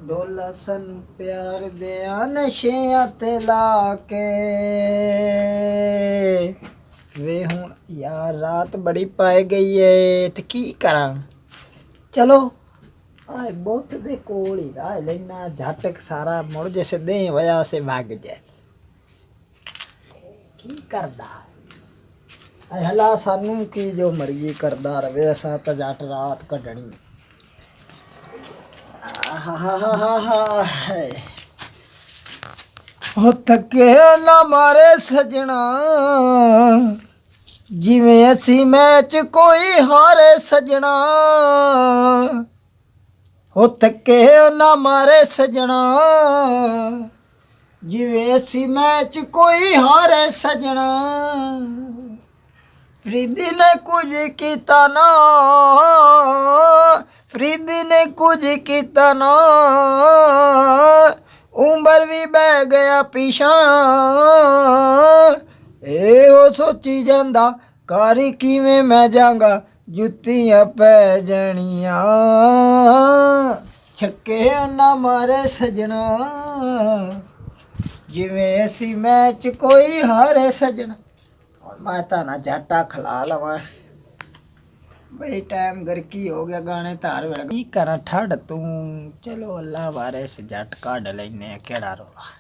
ਡੋਲਾ ਸਾਨੂੰ ਪਿਆਰ ਦਿਆਂ ਨਸ਼ਿਆਂ ਤੇ ਲਾ ਕੇ ਵੇ ਹੁਣ ਯਾਰ ਰਾਤ ਬੜੀ ਪਾਏ ਗਈ ਏ ਤੇ ਕੀ ਕਰਾਂ। ਚਲੋ ਆਏ ਬਹੁਤ ਦੇ ਕੋਲ ਹੀ ਰਾਹ ਲੈਣਾ ਝਟਕ ਸਾਰਾ ਮੁੜ ਜੇ ਸਿੱਧੇ ਵਜਾ ਸੇ ਵਗ ਜਾਏ ਕੀ ਕਰਦਾ ਆਏ ਹਲਾ ਸਾਨੂੰ ਕੀ ਜੋ ਮਰਜ਼ੀ ਕਰਦਾ ਰਵੇ ਅਸਾਂ ਤਾਂ ਜੱਟ ਰਾਤ ਕੱਢਣੀ। ਹੋ ਥੱਕੇ ਨਾ ਮਾਰੇ ਸਜਣਾ ਜਿਵੇਂ ਅਸੀਂ ਮੈਚ ਕੋਈ ਹਾਰੇ ਸਜਣਾ। ਹੋ ਥੱਕੇ ਨਾ ਮਾਰੇ ਸਜਣਾ ਜਿਵੇਂ ਅਸੀਂ ਮੈਚ ਕੋਈ ਹਾਰੇ ਸਜਣਾ। ਫਰੀਦੀ ਨੇ ਕੁਝ ਕੀਤਾ ਨਾ ਫਰੀਦੀ ਨੇ ਕੁਝ ਕੀਤਾ ਨਾ ਉਮਰ ਵੀ ਬਹਿ ਗਿਆ ਪਿਛਾਂ। ਇਹੋ ਸੋਚੀ ਜਾਂਦਾ ਘਰ ਕਿਵੇਂ ਮੈਂ ਜਾਵਾਂਗਾ ਜੁੱਤੀਆਂ ਪੈ ਜਾਣੀਆਂ। ਛੱਕੇ ਨਾ ਮਾਰੇ ਸਜਣਾ ਜਿਵੇਂ ਅਸੀਂ ਮੈਚ ਕੋਈ ਹਾਰੇ ਸਜਣਾ। मैं तो ना झट्टा खिला लवा बड़ी टाइम गरकी हो गया गाने तार वेड़ की करा ठंड तू। चलो अल्लाह बारे से जट काढ़ लेने केड़ा रोला।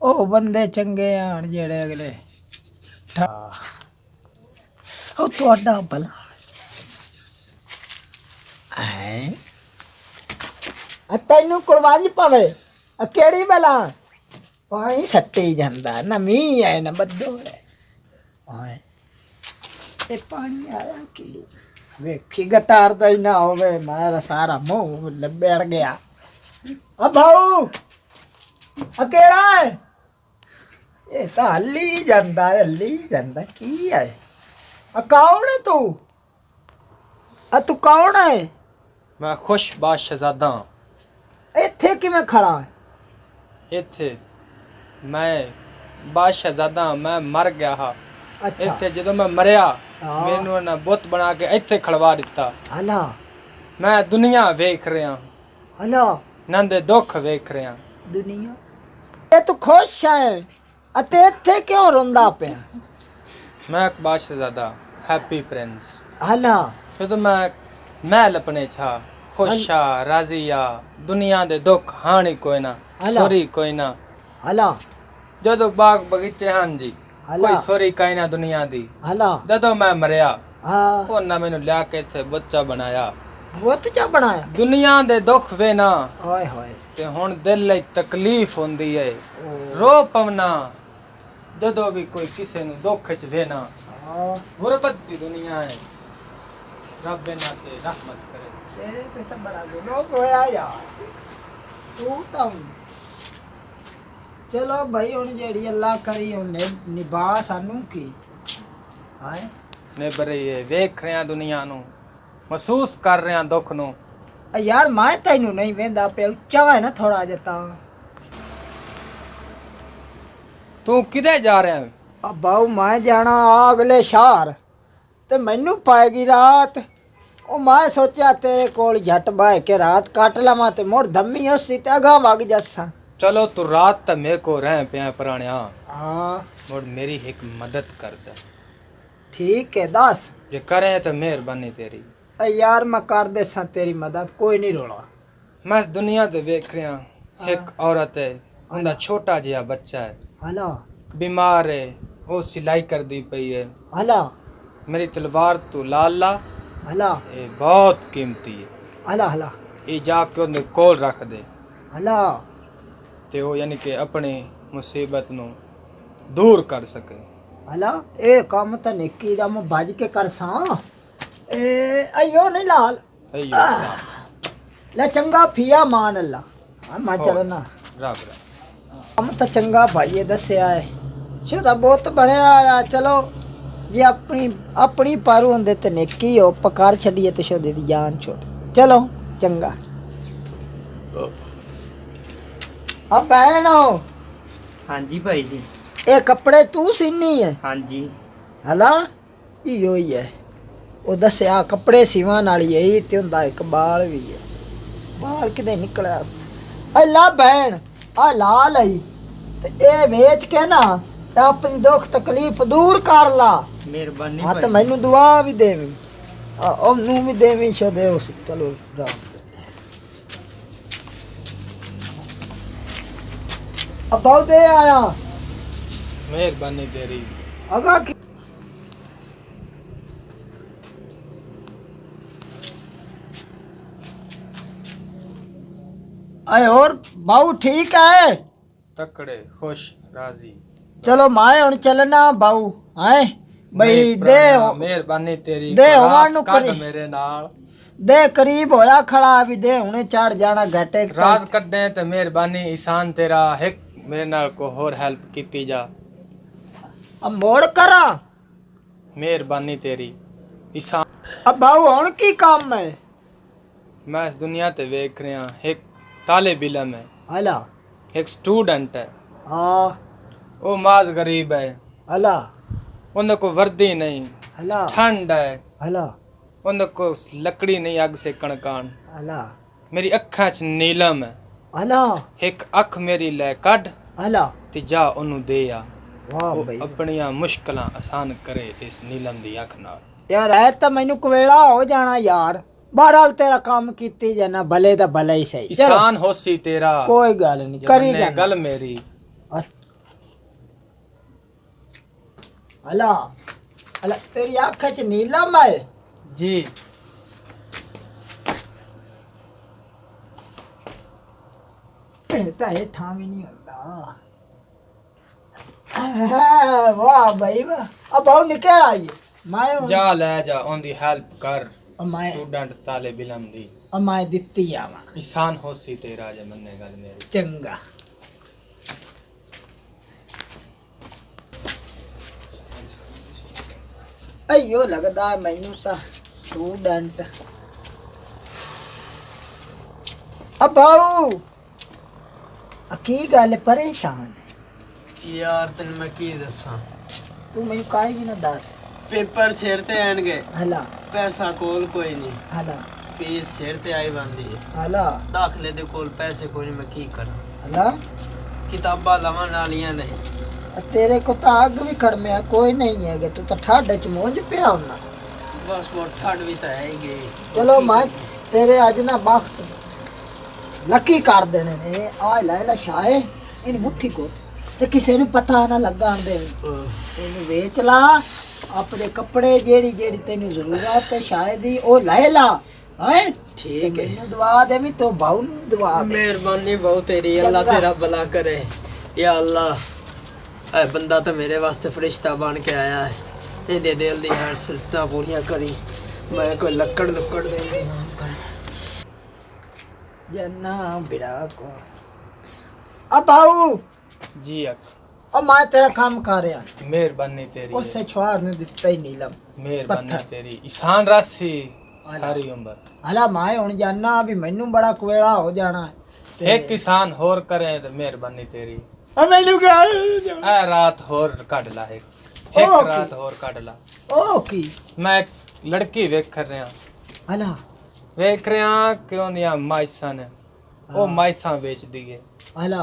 ओ बंदे चंगे आन जेड़े अगले ओ तुहाडा भला है तैनू कुलवंज पवे केड़ी भला पानी सट्टी जाता ना मीह है ना बदो है ते पानी आया कि वेखी गटार दा ही ना होवे मेरा सारा मुंह लबड़ गया। आ भाऊ अकेला है ये तो हल्ली जांदा की है। आ कौन है तू तू कौन है। मैं खुश बादशाहजादा इत्थे किवें खड़ा है। इत्थे मैं बादशाहजादा मैं मर गया हा। अच्छा इत्थे जदों मैं मरिया मैनू ना बुत बना के इत्थे खड़वा दिता। हला मैं दुनिया वेख रहा हला नंदे दुख वेख रहा दुनिया ये तू खुश है अते इत्थे क्यों रोंदा पिया। मैं एक बादशाहजादा हैप्पी प्रिंस हला जदों मैं महल अपने छा खुशा राजिया दुनिया दे दुख हानी कोई ना सोरी कोई ना। हला जदों बाग बगीचे हन जी हला कोई सोरी काई ना दुनिया दी। हला जदों मैं मरिया हाँ ਉਹਨਾਂ ਮੈਨੂੰ ਲਿਆ ਕੇ ਇੱਥੇ ਬੱਚਾ ਬਣਾਇਆ। बहुत चा बनाया ਦੁਨੀਆ ਦੇ ਦੁੱਖ ਵੇ ਨਾ हाय हाय ਤੇ ਹੁਣ ਦਿਲ ਲਈ ਤਕਲੀਫ ਹੁੰਦੀ ਏ ਰੋ ਪਵਨਾ ਜਦੋਂ ਵੀ ਕੋਈ ਕਿਸੇ ਨੂੰ ਦੁੱਖ ਚ ਵੇ ਨਾ। हाँ ਗੁਰਬਤ ਦੀ ਦੁਨੀਆ ਹੈ ਰੱਬ ਇਹਨਾਂ ਤੇ ਰਹਿਮਤ ਕਰੇ। तेरे पे तो बड़ा गुनो होया यार तू तो चलो भाई हुन जेड़ी अल्लाह करी उन्हें निभा सानू की हाय ਨਿਭਰੇ ਵੇਖ ਰਿਆਂ ਦੁਨੀਆ ਨੂੰ ਮਹਿਸੂਸ ਕਰ ਰਿਆਂ ਦੁੱਖ ਨੂੰ। यार मैं तेनू नहीं वेंदा पे उच्चा है ना थोड़ा जता ਤੂੰ ਕਿਦੇ ਜਾ ਰਿਹਾ ਹੈ। बाऊ मैं जाना अगले शहर ते मैनू पाएगी रात ओ मैं सोचा तेरे कोल झट बह के रात कट लवां ते मुड़ धम्मी उसी ते अगां वग जस्सां। चलो तू रात तक मेरे को रह पिया पुराणिया हाँ मुड़ मेरी एक मदद कर दे। ठीक है दस जे करे तो मेहरबानी तेरी। यार मैं कर दे सा तेरी मदद कोई नहीं रोला। मैं इस दुनिया ते वेख रहा एक औरत है उनका छोटा जिहा बच्चा है हला बीमार है वो सिलाई कर दी पई है। हला मेरी तलवार तू लाल ला हला ये बहुत कीमती है हला हला ये जाके उन्हें कोल रख दे हला ते वो यानी कि अपनी मुसीबत नू दूर कर सके। हला ए काम तो निक्की दा मैं भज के कर सा ए अयो नहीं लाल अयो ले चंगा फिया मान अल्लाह मैं चलना रब रब हम तो चंगा भाई दसिया है शोदा बहुत बनया आया। चलो जे अपनी अपनी पर होंदे ते निक्की हो पकार छड़िए तो शोदे दी जान छोड़। चलो चंगा अब बहन हो। हाँ जी भाई जी। ये कपड़े तू सीनी है। हाँ जी। हला इयो ही है ਉਹ ਦੱਸਿਆ ਕੱਪੜੇ ਸੀਵਾਂ ਵਾਲੀ ਹੈ ਤੇ ਹੁੰਦਾ ਇੱਕ ਬਾਲ ਵੀ ਹੈ। ਬਾਲ ਕਿਤੇ ਨਿਕਲਿਆ ਸੀ। ਐ ਲਾ ਭੈਣ ਆ ਲਾ ਲਈ ਤੇ ਇਹ ਵੇਚ ਕੇ ਨਾ ਤੇ ਆਪਣੀ ਦੁੱਖ ਤਕਲੀਫ ਦੂਰ ਕਰ ਲਾ। ਮਿਹਰਬਾਨੀ ਹਾਂ ਤੇ ਭਾਈ ਮੈਨੂੰ ਦੁਆ ਵੀ ਦੇਵੀਂ ਉਹਨੂੰ ਵੀ ਦੇਵੀਂ ਛਦੇ ਉਸ ਚਲੋ ਰਾਮ ਅਬਾਉ ਦੇ ਆਇਆ ਮਿਹਰਬਾਨੀ ਤੇਰੀ। ਅਗਾ आए और बाऊ ठीक है तकड़े खुश राजी। चलो माए हुन चलना बाऊ आए भाई दे मेहरबानी तेरी दे रात होवन नु कट करी मेरे नाल दे करीब होया खड़ा भी दे हुने चढ़ जाना घटे रात कटे ते मेहरबानी ईसान तेरा एक मेरे नाल को और हेल्प कीती जा। अब मोड़ करा मेहरबानी तेरी ईसान। अब बाऊ हुन की काम है मैं इस दुनिया ते वेख रहा एक तालिब इलम है हला एक स्टूडेंट है हां वो माज गरीब है हला उन्हें को वर्दी नहीं हला ठंड है हला उन्हें को लकड़ी नहीं अग से कणकान हला मेरी अखा च नीलम है हला एक अख मेरी लै कड हला ते जा ओनू दे आ वाह वो भाई अपनियां मुश्किलां आसान करे इस नीलम दी अख नाल। यार है तो मैनू कवेला हो जाना यार बहरहाल तेरा काम कीती जाना भले दा भला ही सही चलो ईसान होसी तेरा कोई गल नहीं करी जमने जाना गल मेरी। हला हला तेरी आँख च नीलम है जी तो ये ठामी नहीं होता। वाह भाई वाह अब बहु निकल आई माए जा ले जा ओंदी हेल्प कर मैं स्टूडेंट तालिब इलम दी मैं दित्ती आवा ईसान होसी तेरा जमने गल मेरी। चंगा अयो लगदा मैनू ता स्टूडेंट अब बाऊ की गल परेशान है यार तेन मैं की दसा तू मैनू काई भी ना दस पेपर सिर ते आएंगे हला पैसा कोल कोई नहीं हला फीस सिर ते आई बंदी है हला दाखले दे कोल पैसे कोई नहीं मैं की करा हला किताबां लवन वालियां नहीं तेरे को तो अग भी खड़मिया कोई नहीं है तू तो ठाडे च मूंझ पिया होना बस वो ठंड भी तो है ही गई। चलो मैं तेरे अज ना बख्त लकी कर देने ने आ लै ला शाए इन मुट्ठी को ते किसी ने पता ना लगा दे तेन वेच ला अपने कपड़े जेड़ी जेड़ी तेन जरूरत है शायद ही ओ लै ला हैं ठीक है मैनू दुआ दे भी तो भाऊ नू दुआ दे मेहरबानी बहुत तेरी अल्लाह चंगा। तेरा भला करे या अल्लाह ऐ बंदा तो मेरे वास्ते फरिश्ता बन के आया है इहदे दिल दी हर सिफतां पूरियां करी मैं कोई लक्कड़ लुक्कड़ दे इंतजाम कर जन्ना बिड़ा को अब भाऊ जी अक अब मैं तेरा काम कर रहा मेहरबानी तेरी उससे छुआर ने दिता ही नीलम मेहरबानी पत्थर। तेरी ईसान रासी सारी उम्र हला मैं हुन जाना भी मैनू बड़ा कुवेला हो जाना एक किसान होर करे तो मेहरबानी तेरी मैनू क्या ए रात होर कढ ला एक ओके। रात होर कढ ला। ओ की मैं एक लड़की वेख रहा हला वेख रहा कि ओंदियां माइसां ने ओ माइसां बेच दिए हला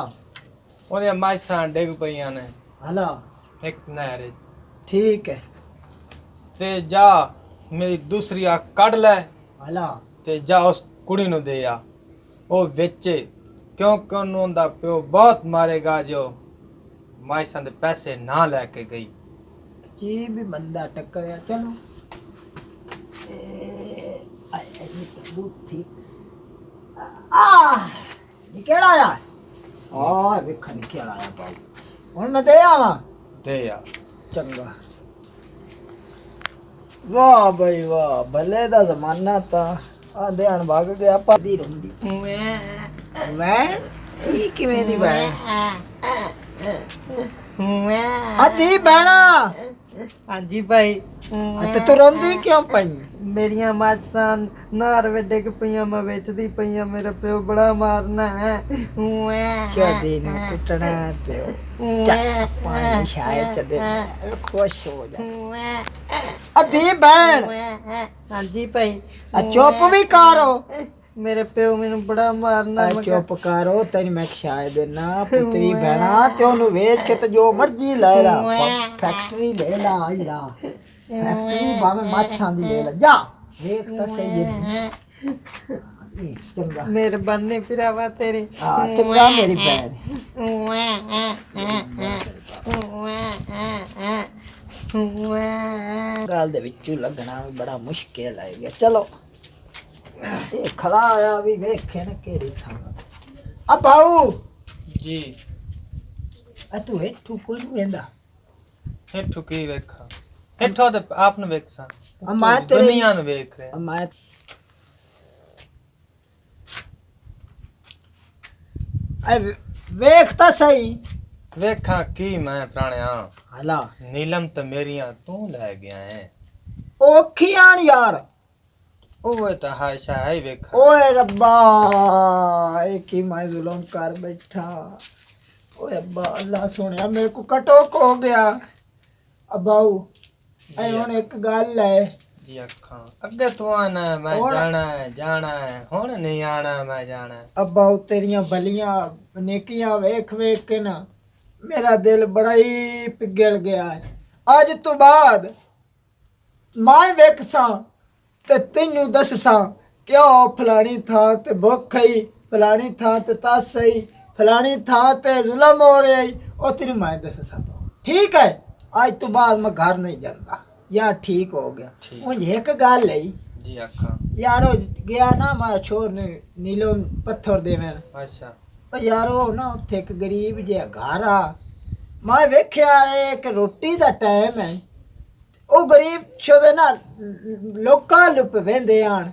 ओंदियां माइसां डिग पईयां ने हला एक नहर ठीक है ते जा मेरी दूसरी अख कढ ले हला ते जा उस कुड़ी नू दे आ ओ वेचे क्योंकि ਉਹਨੂੰ ਉਹਦਾ ਪਿਓ ਬਹੁਤ ਮਾਰੇਗਾ ਜੋ ਮਾਇਸਾਂ ਦੇ ਪੈਸੇ ਨਾ ਲੈ ਕੇ ਗਈ। जी भी बंदा टकरिया चलो बुद्धि निकल आया वेखा निकल आया पाऊ हुन मैं दे आवा दे आ चंगा वाह भाई वाह भले दा जमाना था आ ध्यान भाग गया पादी रोंदी मैं ये किवें दी भैन अधी भैना हाँ जी भाई ते तू रोंदी क्यों पई मेरिया माचां नार वे डिग पईयां मैं बेचदी पईयां मेरा प्यो बड़ा मारना है शादी ने कुटना पियो पानी शायद चदे खुश हो जा अधी बहन हाँ जी भाई चुप भी करो मेरे प्यो मैनू बड़ा मारना चुप करो तेरी मैं शायद ना पुत्री बहना ते ओनू वेच के ते जो मर्जी ले ला फैक्ट्री ले ला फैक्ट्री भाਵੇਂ माछां दी ले ला जा वेख ता सही है चंगा मेहरबानी फिरावा तेरी हाँ चंगा मेरी बहन गल दे विचू लगना भी बड़ा मुश्किल है गया चलो ये खड़ा आया भी वेखे न केड़ी था अब बाऊ जी तू हेठू कोई वेंदा हेठू की वेखा हेठो ते आपने वेखसा मैं तेरे दुनिया नु वेख रहे मैं वेखता सही वेखा की मैं प्राणिया हला नीलम तो मेरिया तू ले गया है ओखियान यार ओए तो हाशा है वेखा ओए रब्बा एक ही मैं जुल्म कर बैठा ओए अब्बा अल्लाह सुनिया मेरे को कटोक हो गया अबाऊ ऐ हुन एक गल है जी अखा अगे तू आना मैं जाना है हुन नहीं आना मैं जाना है अबाऊ तेरियां भलियां नेकियां वेख वेख के ना मेरा दिल बड़ा ही पिघल गया है आज तो बाद मैं वेखसा ते तैनू दससा क्यों फलानी था ते भुख आई फलानी था ते तस आई फलानी था ते जुल्म हो रही आई और तेरी मैं दससा ठीक है आज तो बाद मैं घर नहीं जाता यार ठीक हो गया मुझे एक गल है जी अखा यारो गया ना मैं छोर ने नीलो पत्थर देवे अच्छा यारो ना उत्थे एक गरीब जिहा घर आ मैं वेख्या एक रोटी दा टाइम है ਉਹ ਗਰੀਬ ਛੋਦੇ ਨਾ ਲੋਕਾਂ ਲੁਪ ਵਹਿੰਦੇ ਆਣ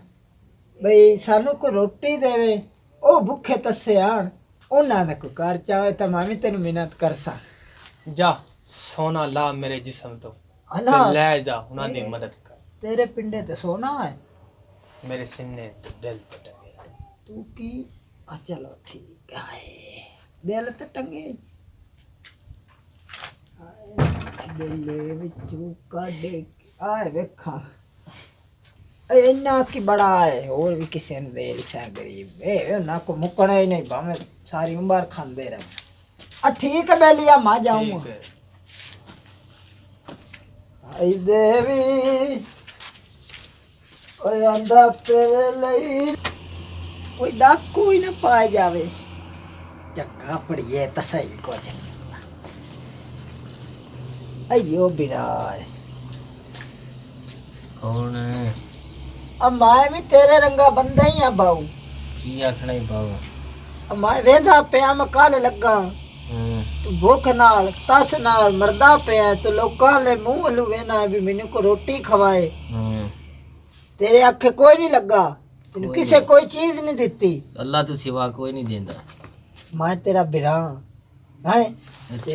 ਬਈ ਸਾਨੂੰ ਕੋ ਰੋਟੀ ਦੇਵੇ ਉਹ ਭੁੱਖੇ ਤੱਸੇ ਆਣ ਉਹਨਾਂ ਦਾ ਕੋ ਘਰ ਚਾਵੇ ਤਾਂ ਮੈਂ ਵੀ ਤੈਨੂੰ ਮਿਹਨਤ ਕਰਸਾਂ जा सोना ला मेरे जिस्म तो अला ले जा उन्हां दी मदद कर तेरे पिंडे ते सोना है मेरे सीने ते दिल पे टंगे तू की चलो ठीक है दिल ते टंगे दिले विचू काढे आए वेखा इन्ना की बड़ा है और भी किसी ने दे लिसा गरीब ए ना को मुकना ही नहीं भावे सारी उम्र खांदे रहे ठीक है बेलिया मां जाऊंगा ठीक है आई देवी ओए आंदा तेरे ਲਈ कोई डाकू ही ना पाए जावे चंगा पड़िए तो सही कुछ अयो बिराय कौन है अब मैं भी तेरे रंगा बंदा ही आ बाऊ की आखना ही बाबू अब मैं वेंदा पिया मैं कल लगा तू भुख नाल तस नाल मरदा पिया तो लोकां ले मुंह लू वेना भी मैनू को रोटी खवाए तेरे आखे कोई नहीं लगा तेनू किसे कोई चीज नहीं दिती अल्लाह तो सिवा कोई नहीं देंदा मैं तेरा बिरा है ते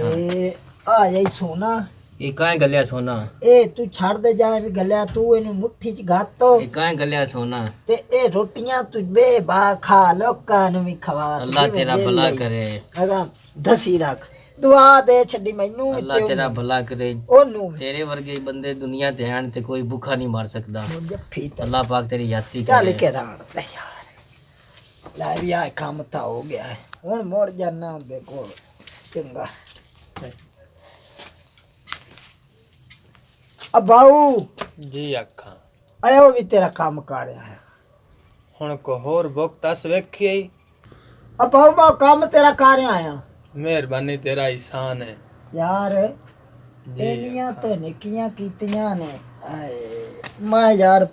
आ जाई सोना ये काहे गलिया सोना ए तू छड़ दे जाए भी गलिया तू इनु मुट्ठी च गातो ये काहे गलिया सोना ते ए रोटियां तू बेबा खा लोकां नु भी खवा अल्लाह तेरा भला करे अगा दसी रख दुआ दे छड़ी मैनू अल्लाह तेरा भला करे ओनू तेरे वर्गे बंदे दुनिया ते हैं ते कोई भूखा नहीं मार सकदा जफ्फी अल्लाह पाक तेरी यात्री चल करे के राण ते यार ला भी आ काम ता हो गया है हुन मोड़ जाना देखो चंगा अब बाऊ जी अखा आयो भी तेरा काम कर रहा है हुन को होर भुख तस वेखी आई अब बाऊ मैं काम तेरा कर रहा आया मेहरबानी तेरा एहसान है यार जी एनियां तो निकियां कीतियां ने आए मैं यार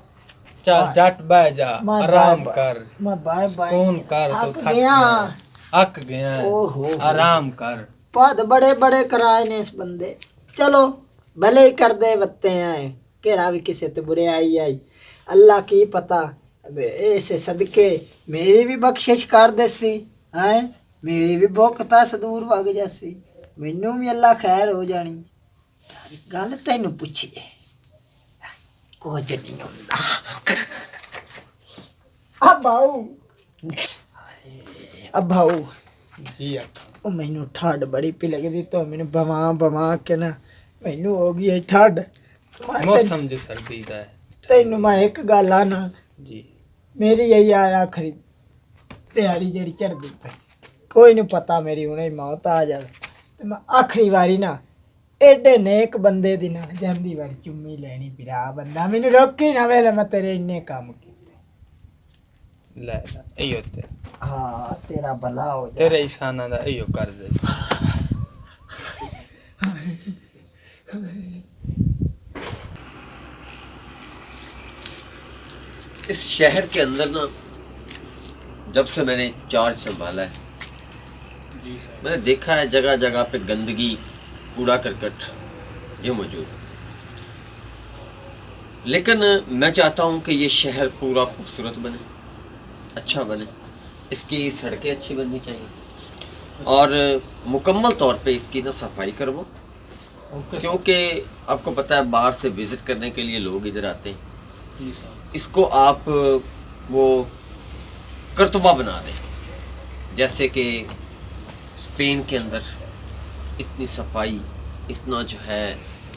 चल जट बह जा मैं आराम बाय- कर मैं बाय बाय सुकून कर तो थक थक गया अक गया है। ओहो आराम कर पद बड़े बड़े कराए ने इस बंदे चलो भले ही कर दे बत्ते आए केड़ा भी किसी तो बुरे आई अल्लाह की पता ऐसे सदके मेरी भी बख्शिश कर देसी हैं मेरी भी भुख तस दूर भग जासी मैनू भी अल्लाह खैर हो जानी गल तैनू पुछी कुछ नहीं होंदा अब भाऊ जी अखा ਉਹ ਮੈਨੂੰ ਠੱਡ ਬੜੀ ਪੀ ਲੱਗਦੀ ਤਾਂ ਮੈਨੂੰ ਬਵਾ ਕੇ ਨਾ ਮੈਨੂੰ ਹੋ ਗਈ ਹੈ ਠੱਡ मौसम जी सर्दी का है ਤੈਨੂੰ ਮੈਂ ਇੱਕ ਗੱਲ ਆ ਨਾ जी ਮੇਰੀ ਇਹ ਆ ਆਖਰੀ ਤਿਆਰੀ ਜਿਹੜੀ ਚੜਦੀ ਪਈ ਕੋਈ ਨੂੰ ਪਤਾ ਮੇਰੀ ਹੁਣੇ ਮੌਤ ਆ ਜਾਵੇ ਤੇ ਮੈਂ ਆਖਰੀ ਵਾਰੀ ਨਾ ਐਡੇ ਨੇਕ ਬੰਦੇ ਦੀ ਨਾ ਜਾਂਦੀ ਵਾਰੀ ਚੁੰਮੀ ਲੈਣੀ ਪਿਰਾ ਬੰਦਾ ਮੈਨੂੰ ਰੋਕੀ ਨਾ ਵੇਲੇ ਮੈਂ ਤੇਰੇ ਇੰਨੇ ਕੰਮ ਕੀਤੇ ਲੈ ਇਹੋ ਤੇ ਹਾਂ ਤੇਰਾ ਭਲਾ ਹੋ ਜਾ ਤੇਰੇ ਇਨਸਾਨਾਂ ਦਾ ਇਹੋ ਕਰ ਦੇ इस शहर के अंदर ना जब से मैंने चार्ज संभाला है जी सर मैंने देखा है जगह जगह पे गंदगी कूड़ा करकट ये मौजूद है। लेकिन मैं चाहता हूँ कि ये शहर पूरा खूबसूरत बने, अच्छा बने, इसकी सड़कें अच्छी बननी चाहिए और मुकम्मल तौर पे इसकी ना सफाई करवाओ, ओके क्योंकि आपको पता है बाहर से विज़िट करने के लिए लोग इधर आते हैं। जी सर इसको आप वो करतबा बना दें, जैसे कि स्पेन के अंदर इतनी सफाई, इतना जो है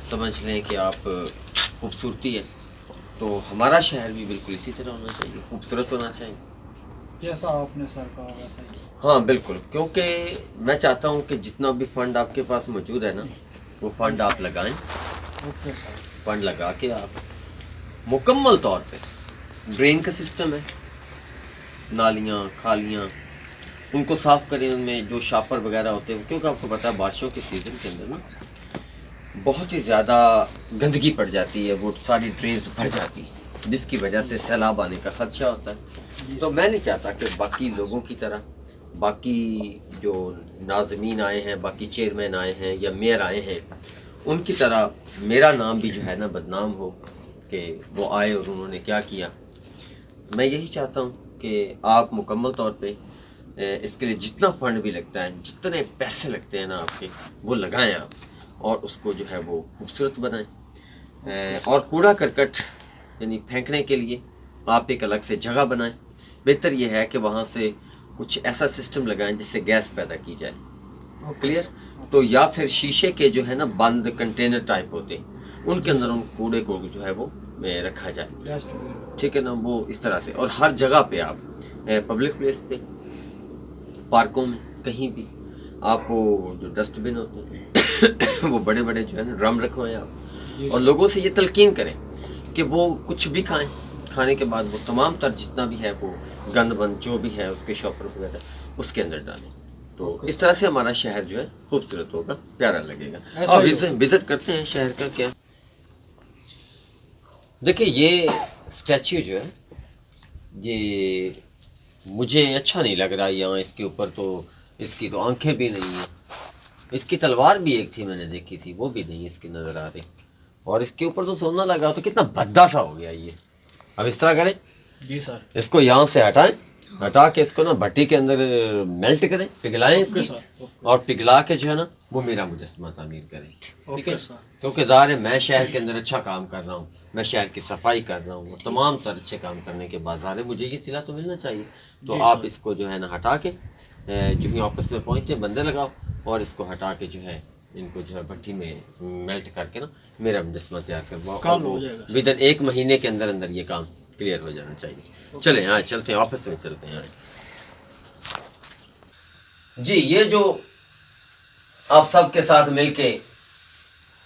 समझ लें कि आप खूबसूरती है, तो हमारा शहर भी बिल्कुल इसी तरह होना चाहिए, खूबसूरत होना चाहिए। जैसा आपने सर कहा वैसा ही हाँ बिल्कुल, क्योंकि मैं चाहता हूँ कि जितना भी फंड आपके पास मौजूद है ना वो फंड आप लगाएं, ओके सर फंड लगा के आप मुकम्मल तौर पे ड्रेन का सिस्टम है, नालियाँ खालियाँ उनको साफ़ करें, उनमें जो शापर वगैरह होते हैं, क्योंकि आपको पता है बारिशों के सीज़न के अंदर ना बहुत ही ज़्यादा गंदगी पड़ जाती है, वो सारी ड्रेन्स भर जाती है जिसकी वजह से सैलाब आने का ख़दशा होता है। तो मैं नहीं चाहता कि बाकी लोगों की तरह बाकी जो नाज़मीन आए हैं, बाकी चेयरमैन आए हैं या मेयर आए हैं, उनकी तरह मेरा नाम भी जो है ना बदनाम हो कि वो आए और उन्होंने क्या किया। मैं यही चाहता हूँ कि आप मुकम्मल तौर पे इसके लिए जितना फंड भी लगता है, जितने पैसे लगते हैं ना आपके, वो लगाएं आप और उसको जो है वो खूबसूरत बनाएं। और कूड़ा करकट यानी फेंकने के लिए आप एक अलग से जगह बनाएं। बेहतर ये है कि वहाँ से कुछ ऐसा सिस्टम लगाएं जिससे गैस पैदा की जाए, क्लियर। तो या फिर शीशे के जो है ना बंद कंटेनर टाइप होते हैं, उनके अंदर उन कूड़े को जो है वो रखा जाए, ठीक है ना, वो इस तरह से। और हर जगह पे आप पब्लिक प्लेस पे, पार्कों में, कहीं भी आप वो जो डस्टबिन होते हैं वो बड़े बड़े जो है ना ड्रम रखवाएं आप, और लोगों से ये तलकीन करें कि वो कुछ भी खाएं, खाने के बाद वो तमाम तर जितना भी है वो गंद बंद जो भी है उसके शॉपर वगैरह उसके अंदर डालें। तो इस तरह से हमारा शहर जो है खूबसूरत होगा, प्यारा लगेगा। और विजिट करते हैं शहर का। क्या देखिए, ये स्टैच्यू जो है ये मुझे अच्छा नहीं लग रहा यहाँ, इसके ऊपर तो इसकी तो आंखें भी नहीं है, इसकी तलवार भी एक थी मैंने देखी थी, वो भी नहीं इसकी नज़र आ रही, और इसके ऊपर तो सोना लगा, तो कितना भद्दा सा हो गया ये। अब इस तरह करें जी सर, इसको यहाँ से हटाएं, हटा के इसको ना भट्टी के अंदर मेल्ट करें, पिघलाएं इसकी, और पिघला के जो है ना वो मेरा मुजस्समा तामीर करें, ठीक है। क्योंकि ज़ाहिर है मैं शहर के अंदर अच्छा काम कर रहा हूँ, मैं शहर की सफाई कर रहा हूँ, तमाम तर अच्छे काम करने के बाद ज़ाहिर है मुझे ये सिला तो मिलना चाहिए। तो आप इसको जो है ना हटा के जो ही ऑफिस में पहुँचते बंदे लगाओ और इसको हटा के जो है इनको जो है भट्टी में मेल्ट करके ना मेरा मुजस्समा तैयार करवाओ। विद इन 1 महीने के अंदर अंदर ये काम क्लियर हो जाना चाहिए। चले यहाँ चलते हैं, ऑफिस में चलते हैं। जी, ये जो आप सबके साथ मिलके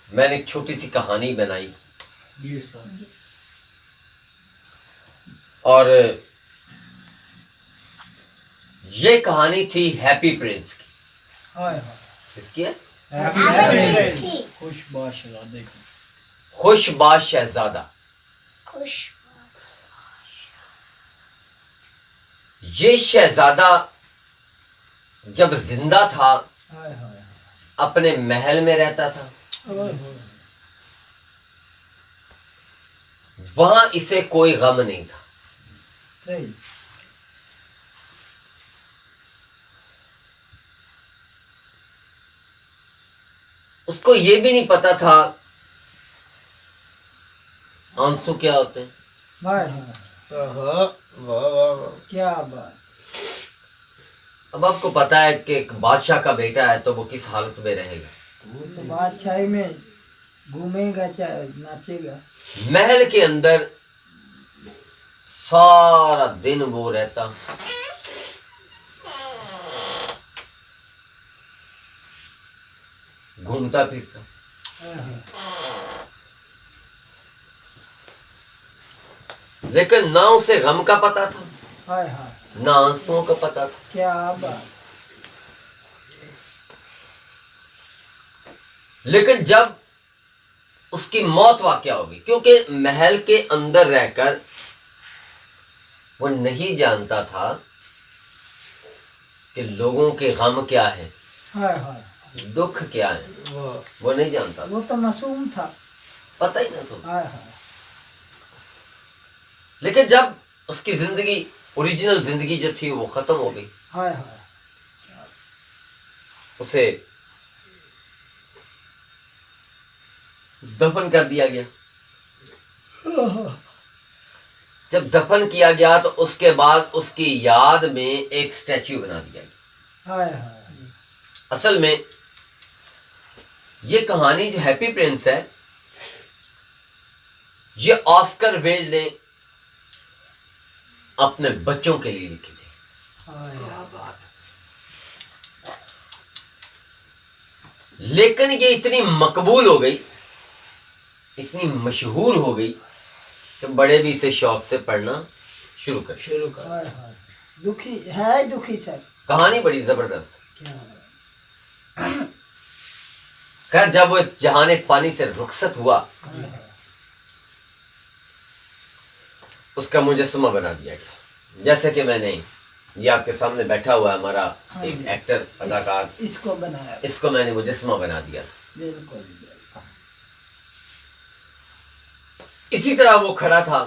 मैंने एक छोटी सी कहानी बनाई, और ये कहानी थी हैप्पी प्रिंस की। किसकी है? खुशबाश शहजादा। ये शहजादा जब जिंदा था अपने महल में रहता था, वहां इसे कोई गम नहीं था। सही। उसको ये भी नहीं पता था आंसू क्या होते हैं। क्या बात। अब आपको पता है कि एक बादशाह का बेटा है तो वो किस हालत में रहेगा। वो तो बादशाही में घूमेगा चाहे नाचेगा। महल के अंदर सारा दिन वो रहता, घूमता फिरता। लेकिन ना उसे गम का पता था, हाय हाय ना आंसुओं का पता था। क्या बात। लेकिन जब उसकी मौत वाक़या होगी, क्योंकि महल के अंदर रहकर वो नहीं जानता था कि लोगों के गम क्या है, हाय हाय दुख क्या है, वो नहीं जानता था, वो तो मासूम था। पता ही ना था उसे। हाय हाय लेकिन जब उसकी जिंदगी, ओरिजिनल जिंदगी जो थी वो खत्म हो गई, हाय हाय उसे दफन कर दिया गया। जब दफन किया गया तो उसके बाद उसकी याद में एक स्टैच्यू बना दिया गया। हाय हाय असल में ये कहानी जो हैप्पी प्रिंस है, ये ऑस्कर वाइल्ड ने अपने बच्चों के लिए लिखी थी। लेकिन ये इतनी मकबूल हो गई, इतनी मशहूर हो गई कि बड़े भी इसे शौक से पढ़ना शुरू कर। हाय हाय दुखी है, दुखी सर। कहानी बड़ी जबरदस्त। क्या खैर जब वो इस जहाने फानी से रुखसत हुआ, उसका मुजस्समा बना दिया गया। जैसे कि मैंने ये आपके सामने बैठा हुआ है हमारा एक एक्टर अदाकार, इसको बनाया। इसको मैंने मुजस्समा बना दिया। बिल्कुल इसी तरह वो खड़ा था,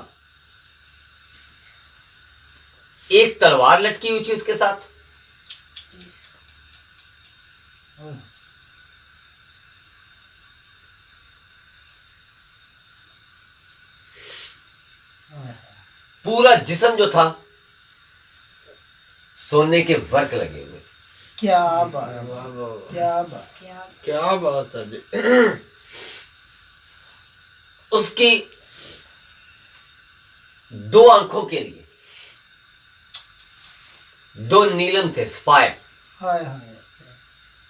एक तलवार लटकी हुई थी उसके साथ। पूरा जिस्म जो था सोने के वर्क लगे हुए। क्या बात, क्या बात, क्या बात है जी। उसकी दो आंखों के लिए दो नीलम थे, स्पायर। हाय हाय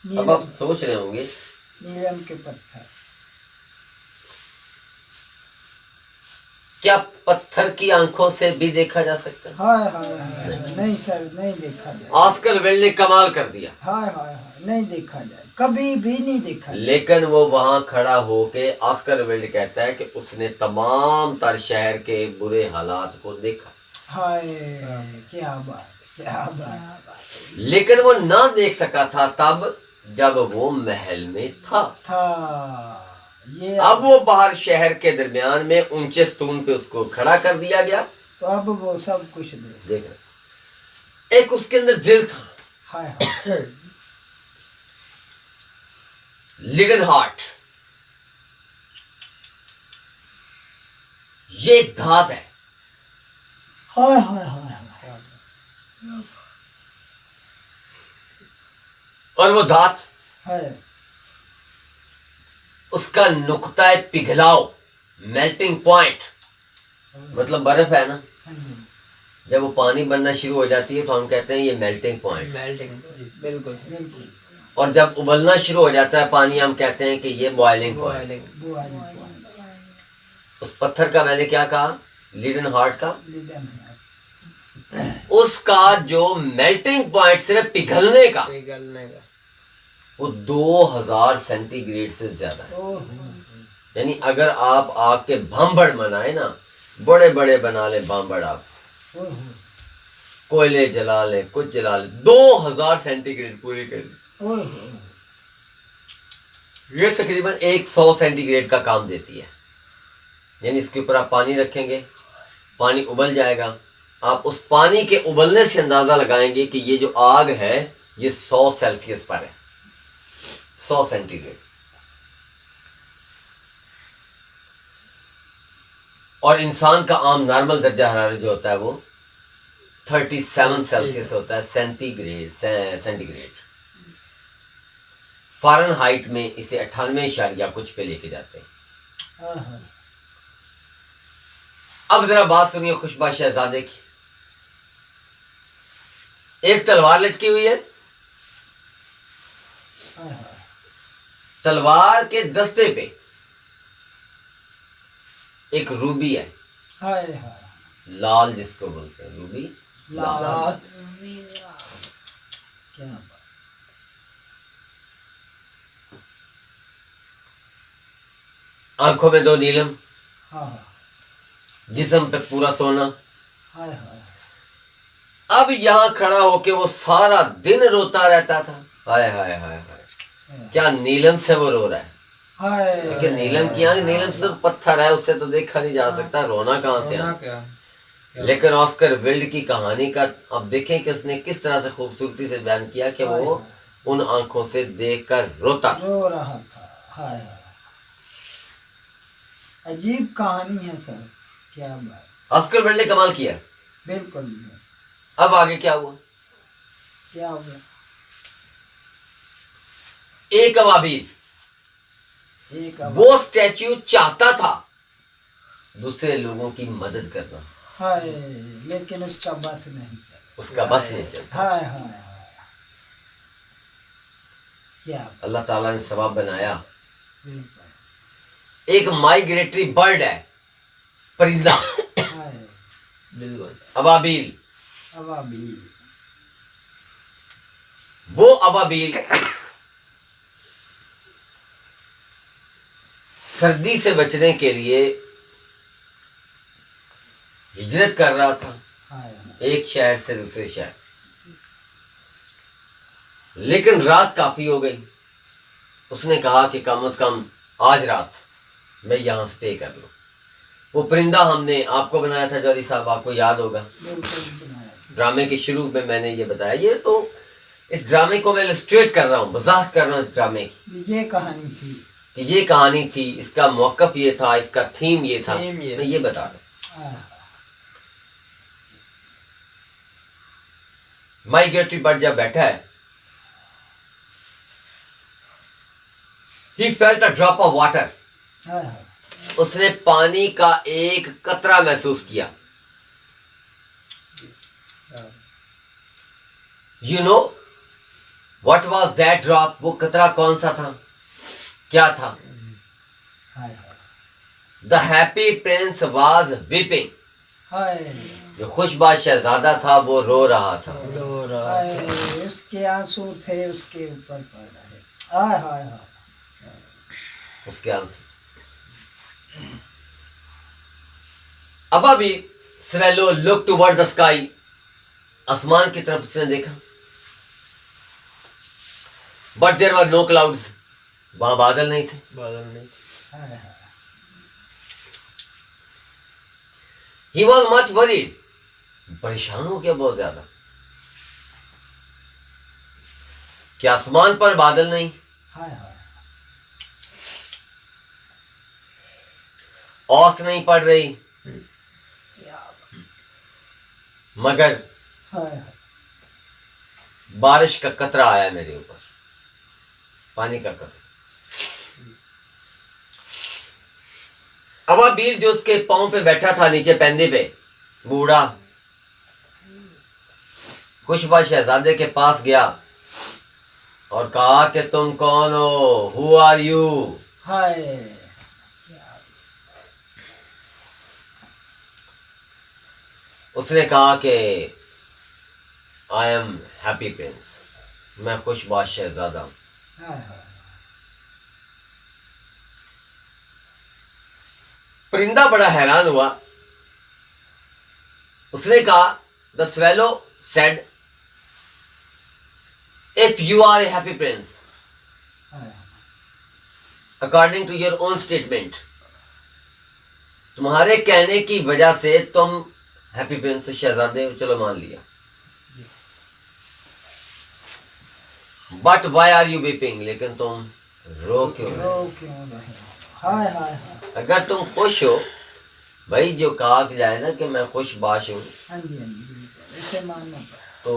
अब आप नीलम, सोच रहे होंगे नीलम के पत्थर। क्या पत्थर की आंखों से भी देखा जा सकता है? हाय हाय हाय नहीं सर, नहीं देखा जाए। ऑस्कर वाइल्ड ने कमाल कर दिया। हाय हाय हाय नहीं देखा जाए, कभी भी नहीं देखा जाए। लेकिन वो वहां खड़ा होके ऑस्कर वाइल्ड कहता है कि उसने तमाम तर शहर के बुरे हालात को देखा। हाय क्या बात, क्या बात। लेकिन वो ना देख सका था तब जब वो महल में था। ये अब वो बाहर शहर के दरमियान में ऊंचे स्तून पे उसको खड़ा कर दिया गया। तो अब वो सब कुछ देख रहे, एक उसके अंदर दिल था, हाय हाय लिडन हार्ट। ये एक धात है। हाय हाय हाय और वो धात, हाय उसका नुक्ता पिघलाव, मेल्टिंग पॉइंट, मतलब बर्फ है ना, जब वो पानी बनना शुरू हो जाती है तो हम कहते हैं ये मेल्टिंग पॉइंट। बिल्कुल बिल्कुल। और जब उबलना शुरू हो जाता है पानी, हम कहते हैं कि ये बॉइलिंग पॉइंट। उस पत्थर का मैंने क्या कहा, लिडन हार्ट का, उसका जो मेल्टिंग पॉइंट सिर्फ पिघलने का, वो 2000 सेंटीग्रेड से ज्यादा है। यानी अगर आप आग के भांबड़ बनाए ना, बड़े बड़े बना ले भांबड़, आप कोयले जला ले, कुछ जला ले, 2000 सेंटीग्रेड पूरी कर ले, ये तकरीबन 100 सेंटीग्रेड का काम देती है। यानी इसके ऊपर आप पानी रखेंगे, पानी उबल जाएगा, आप उस पानी के उबलने से अंदाजा लगाएंगे कि ये जो आग है ये 100 सेल्सियस पर है, 100 सेंटीग्रेड। और इंसान का आम नॉर्मल दर्जा हरारत जो होता है वो 37 सेल्सियस होता है, सेंटीग्रेड। फ़ारेनहाइट में इसे 98 कुछ पे लेके जाते हैं। हाँ हाँ अब जरा बात सुनिए खुशबा शहजादे की। एक तलवार लटकी हुई है, हाँ हाँ तलवार के दस्ते पे एक रूबी है, हाय हाय लाल जिसको बोलते हैं रूबी। लाल क्या बात। आंखों में 2 नीलम, हाँ हाँ जिस्म पे पूरा सोना। हाय हाय अब यहाँ खड़ा होके वो सारा दिन रोता रहता था। हाय हाय हाय हाय, क्या नीलम से वो रो रहा है। हाय लेकिन नीलम की आंख, नीलम सिर्फ पत्थर है, उससे तो देखा नहीं जा सकता, रोना कहाँ से रोना आया। क्या? लेकिन ऑस्कर विल्ड की कहानी का अब देखें कि उसने किस तरह से खूबसूरती से बयान किया कि वो उन आंखों से देखकर रोता। रो रहा था। हाय हाय अजीब कहानी है सर, क्या बात। ऑस्कर विल्ड ने कमाल किया। बिल्कुल अब आगे क्या हुआ? क्या हुआ। एक अबाबील, एक वो स्टैच्यू चाहता था दूसरे लोगों की मदद करना, हाय लेकिन उसका बस नहीं चला। उसका बस नहीं चलता। हाय हाय हाय क्या बात। अल्लाह ताला ने सवाब बनाया। बिल्कुल एक माइग्रेटरी बर्ड है, परिंदा, हाय बिल्कुल। अबाबील। अबाबील वो अबाबील सर्दी से बचने के लिए हिजरत कर रहा था हाय हाय एक शहर से दूसरे शहर, लेकिन रात काफी हो गई। उसने कहा कि कम से कम आज रात मैं यहाँ स्टे कर लूं। वो परिंदा हमने आपको बनाया था जौहरी साहब, आपको याद होगा। बिल्कुल बनाया। ड्रामे के शुरू में मैंने ये बताया। ये तो इस ड्रामे को मैं इलस्ट्रेट कर रहा हूँ, मजाक कर रहा हूँ इस ड्रामे की, ये कहानी थी। कि ये कहानी थी, इसका मौकफ ये था, इसका थीम ये था। थीम ये। मैं ये बता रहा हूँ। हाँ, माइग्रेटरी बर्ड जब बैठा है, he felt a drop of water, हाँ, हाँ, उसने पानी का एक कतरा महसूस किया। You know what was that drop? वो कतरा कौन सा था, क्या था? हाँ, हाँ, the happy prince was weeping, हाय, जो खुशबाज शहजादा था वो रो रहा था। रो रहा। हाय, उसके आंसू थे उसके ऊपर पड़ रहे। हाय हाय हाय उसके आंसू। अब अभी swallow look toward the sky, आसमान की तरफ उसने देखा, but there were no clouds, वहां बादल नहीं थे। बादल नहीं। हाय हाय ही वॉज मच वरीड, परेशान हो गया बहुत ज्यादा कि आसमान पर बादल नहीं, हाय हाय औस नहीं पड़ रही, मगर हाय हाय बारिश का कतरा आया मेरे ऊपर, पानी का कतरा। अबाबील जो उसके पांव पे बैठा था नीचे पैंदे पे, बूढ़ा, खुशबा शहजादे के पास गया और कहा कि तुम कौन हो, हु आर यू? हाय उसने कहा कि आई एम हैप्पी प्रिंस, मैं खुशबा शहजादा हूं। हाय हाय परिंदा बड़ा हैरान हुआ। उसने कहा, the swallow said, if you are a happy prince हाय according to your own statement, तुम्हारे कहने की वजह से तुम हैप्पी प्रिंस शहजादे हो, चलो मान लिया, but why are you weeping, लेकिन तुम रो क्यों रहे हो? रो क्यों रहे हो? हाय हाय हाय अगर तुम खुश हो, भाई जो कहा जाए ना कि मैं खुश बाश हूं, हाँ जी हाँ जी बिल्कुल इसे मानना पड़ेगा। तो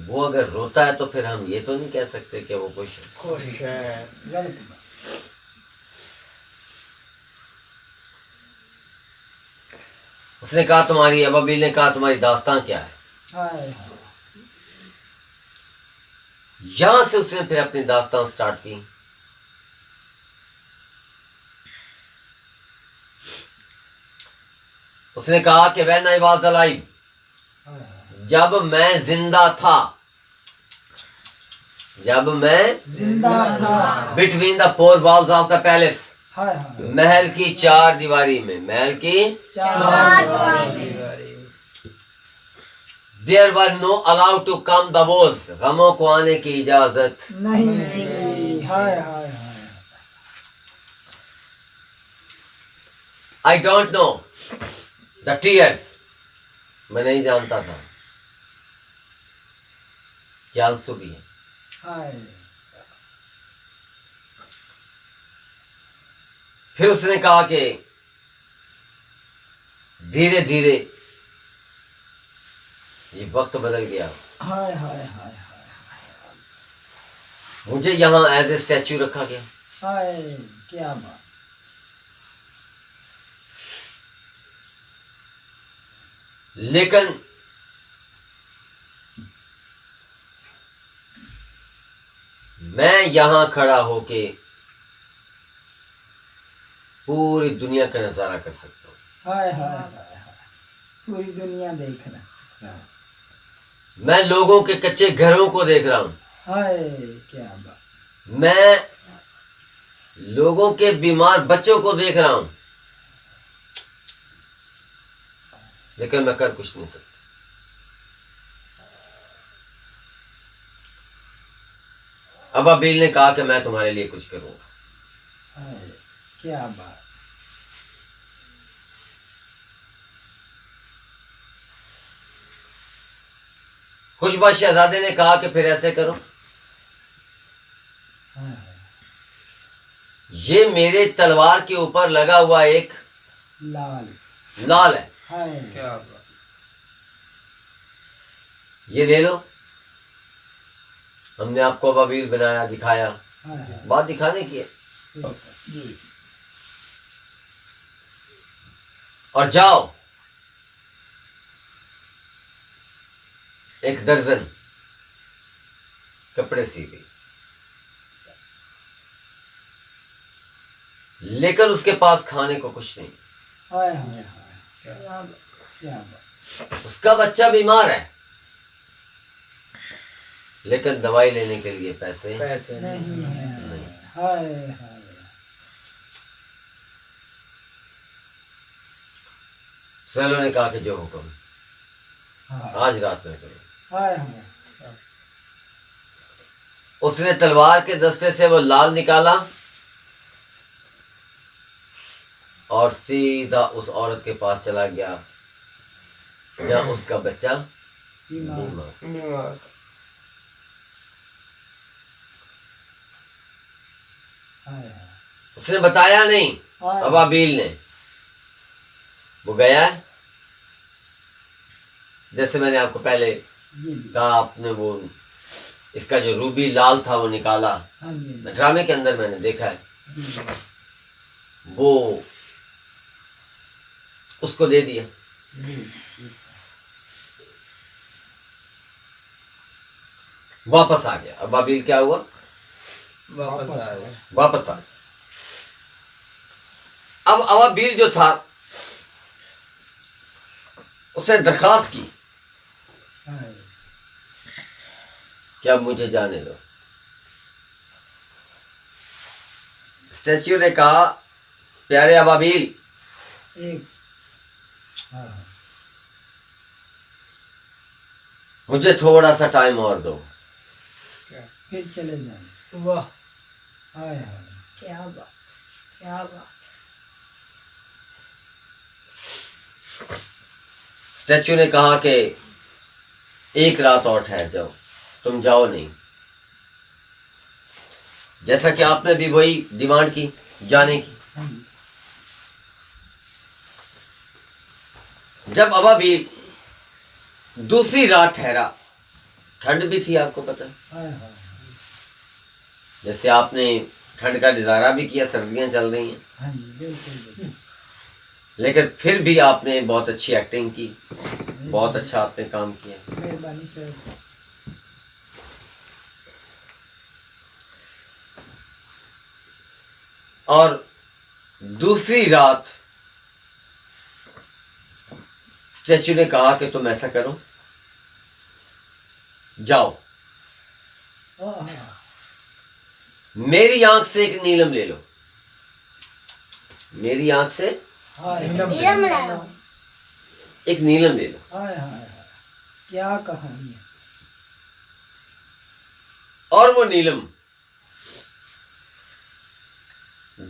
वो अगर रोता है तो फिर हम ये तो नहीं कह सकते कि वो खुश है। खुश है। गलत बात। उसने कहा तुम्हारी, अबाबील ने कहा तुम्हारी दास्तां क्या है। हाय हाय यहां से उसने फिर अपनी दास्तां स्टार्ट की। उसने कहा कि व्हेन आई वाज अलाइव, जब मैं जिंदा था, जब मैं जिंदा था। Between the four walls of the palace, हाय हाय महल की चार दीवारी में, महल की there were no allowed to come the woes, गमों को आने की इजाजत नहीं थी। हाय हाय हाय I don't know the tears, मैं नहीं जानता था क्या आंसू भी है। हाय फिर उसने कहा कि धीरे धीरे ये वक्त बदल गया, हाय हाय हाय मुझे यहाँ एज ए स्टैच्यू रखा गया। हाय क्या बात। लेकिन मैं यहां खड़ा होके पूरी दुनिया का नजारा कर सकता हूं। हाय हाय हाय हाय पूरी दुनिया देख रहा है। मैं लोगों के कच्चे घरों को देख रहा हूं, हाय क्या बात। मैं लोगों के बीमार बच्चों को देख रहा हूं, लेकिन मैं कर कुछ नहीं सकता। अबाबील ने कहा कि मैं तुम्हारे लिए कुछ करूंगा। हाय क्या बात। खुशबाश शहजादे ने कहा कि फिर ऐसे करो, हाय ये मेरे तलवार के ऊपर लगा हुआ एक लाल। लाल है, हाय क्या बात। ये ले लो। हमने आपको अबाबील बनाया, दिखाया, हाय बात दिखाने की है। जी और जाओ, एक दर्जन कपड़े सी गई, लेकिन उसके पास खाने को कुछ नहीं। हाय हाय हाय क्या बात। उसका बच्चा बीमार है, लेकिन दवाई लेने के लिए पैसे पैसे नहीं है। हाय हाय सैलो ने कहा कि जो हुक्म, हाय आज रात में करो। हाय हाय उसने तलवार के दस्ते से वो लाल निकाला और सीधा उस औरत के पास चला गया जहाँ उसका बच्चा बीमार। बीमार। बीमार। हाय हाय उसने बताया नहीं हाय अबाबील ने, वो गया है। जैसे मैंने आपको पहले जी जी। कहा, आपने वो इसका जो रूबी लाल था वो निकाला, हाँ जी ड्रामे के अंदर मैंने देखा है, जी जी वो उसको दे दिया। जी। वापस आ गया। अबाबील क्या हुआ? वापस आ गए। वापस आ गया। अब अबाबील जो था उसने दरखास्त की हाय कि अब मुझे जाने दो। स्टैच्यू ने कहा, प्यारे अबाबील, एक हाँ मुझे थोड़ा सा टाइम और दो। फिर चले जाए। वाह। हाय हाय क्या बात, क्या बात। स्टैच्यू ने कहा कि एक रात और ठहर जाओ, तुम जाओ नहीं। जैसा कि आपने भी वही डिमांड की जाने की। हाँ जी जब अबाबील दूसरी रात ठहरा, ठंड भी थी, आपको पता है, हाय हाय जैसे आपने ठंड का नजारा भी किया, सर्दियां चल रही हैं। हाँ जी बिल्कुल बिल्कुल। लेकिन फिर भी आपने बहुत अच्छी एक्टिंग की, बहुत अच्छा आपने काम किया। मेहरबानी सर। और दूसरी रात स्टैचू ने कहा कि तुम ऐसा करो, जाओ मेरी आंख से एक नीलम ले लो, मेरी आंख से हाय एक नीलम ले लो। हाय हाय, क्या कहानी है। और वो नीलम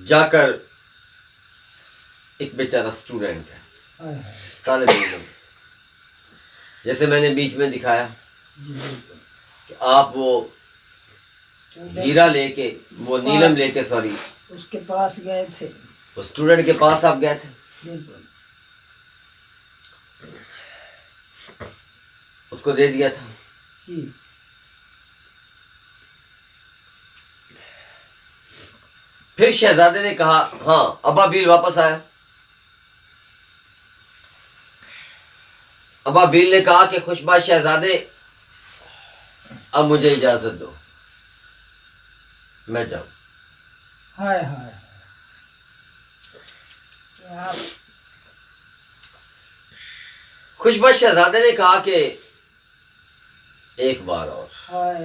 जाकर एक बेचारा स्टूडेंट है, हाय हाय, काले नीलम, जैसे मैंने बीच में दिखाया कि आप वो हीरा लेके, वो नीलम लेके, सॉरी, उसके पास गए थे। वो स्टूडेंट के पास आप गए थे, बिल्कुल। उसको दे दिया था। जी। फिर शहजादे ने कहा, हाँ अबाबील वापस आया। अबाबील ने कहा कि खुशबाज शहजादे, अब मुझे इजाजत दो, मैं जाऊं। हाय हाय, क्या खुशबाज शहजादे ने कहा कि एक बार और, हाय,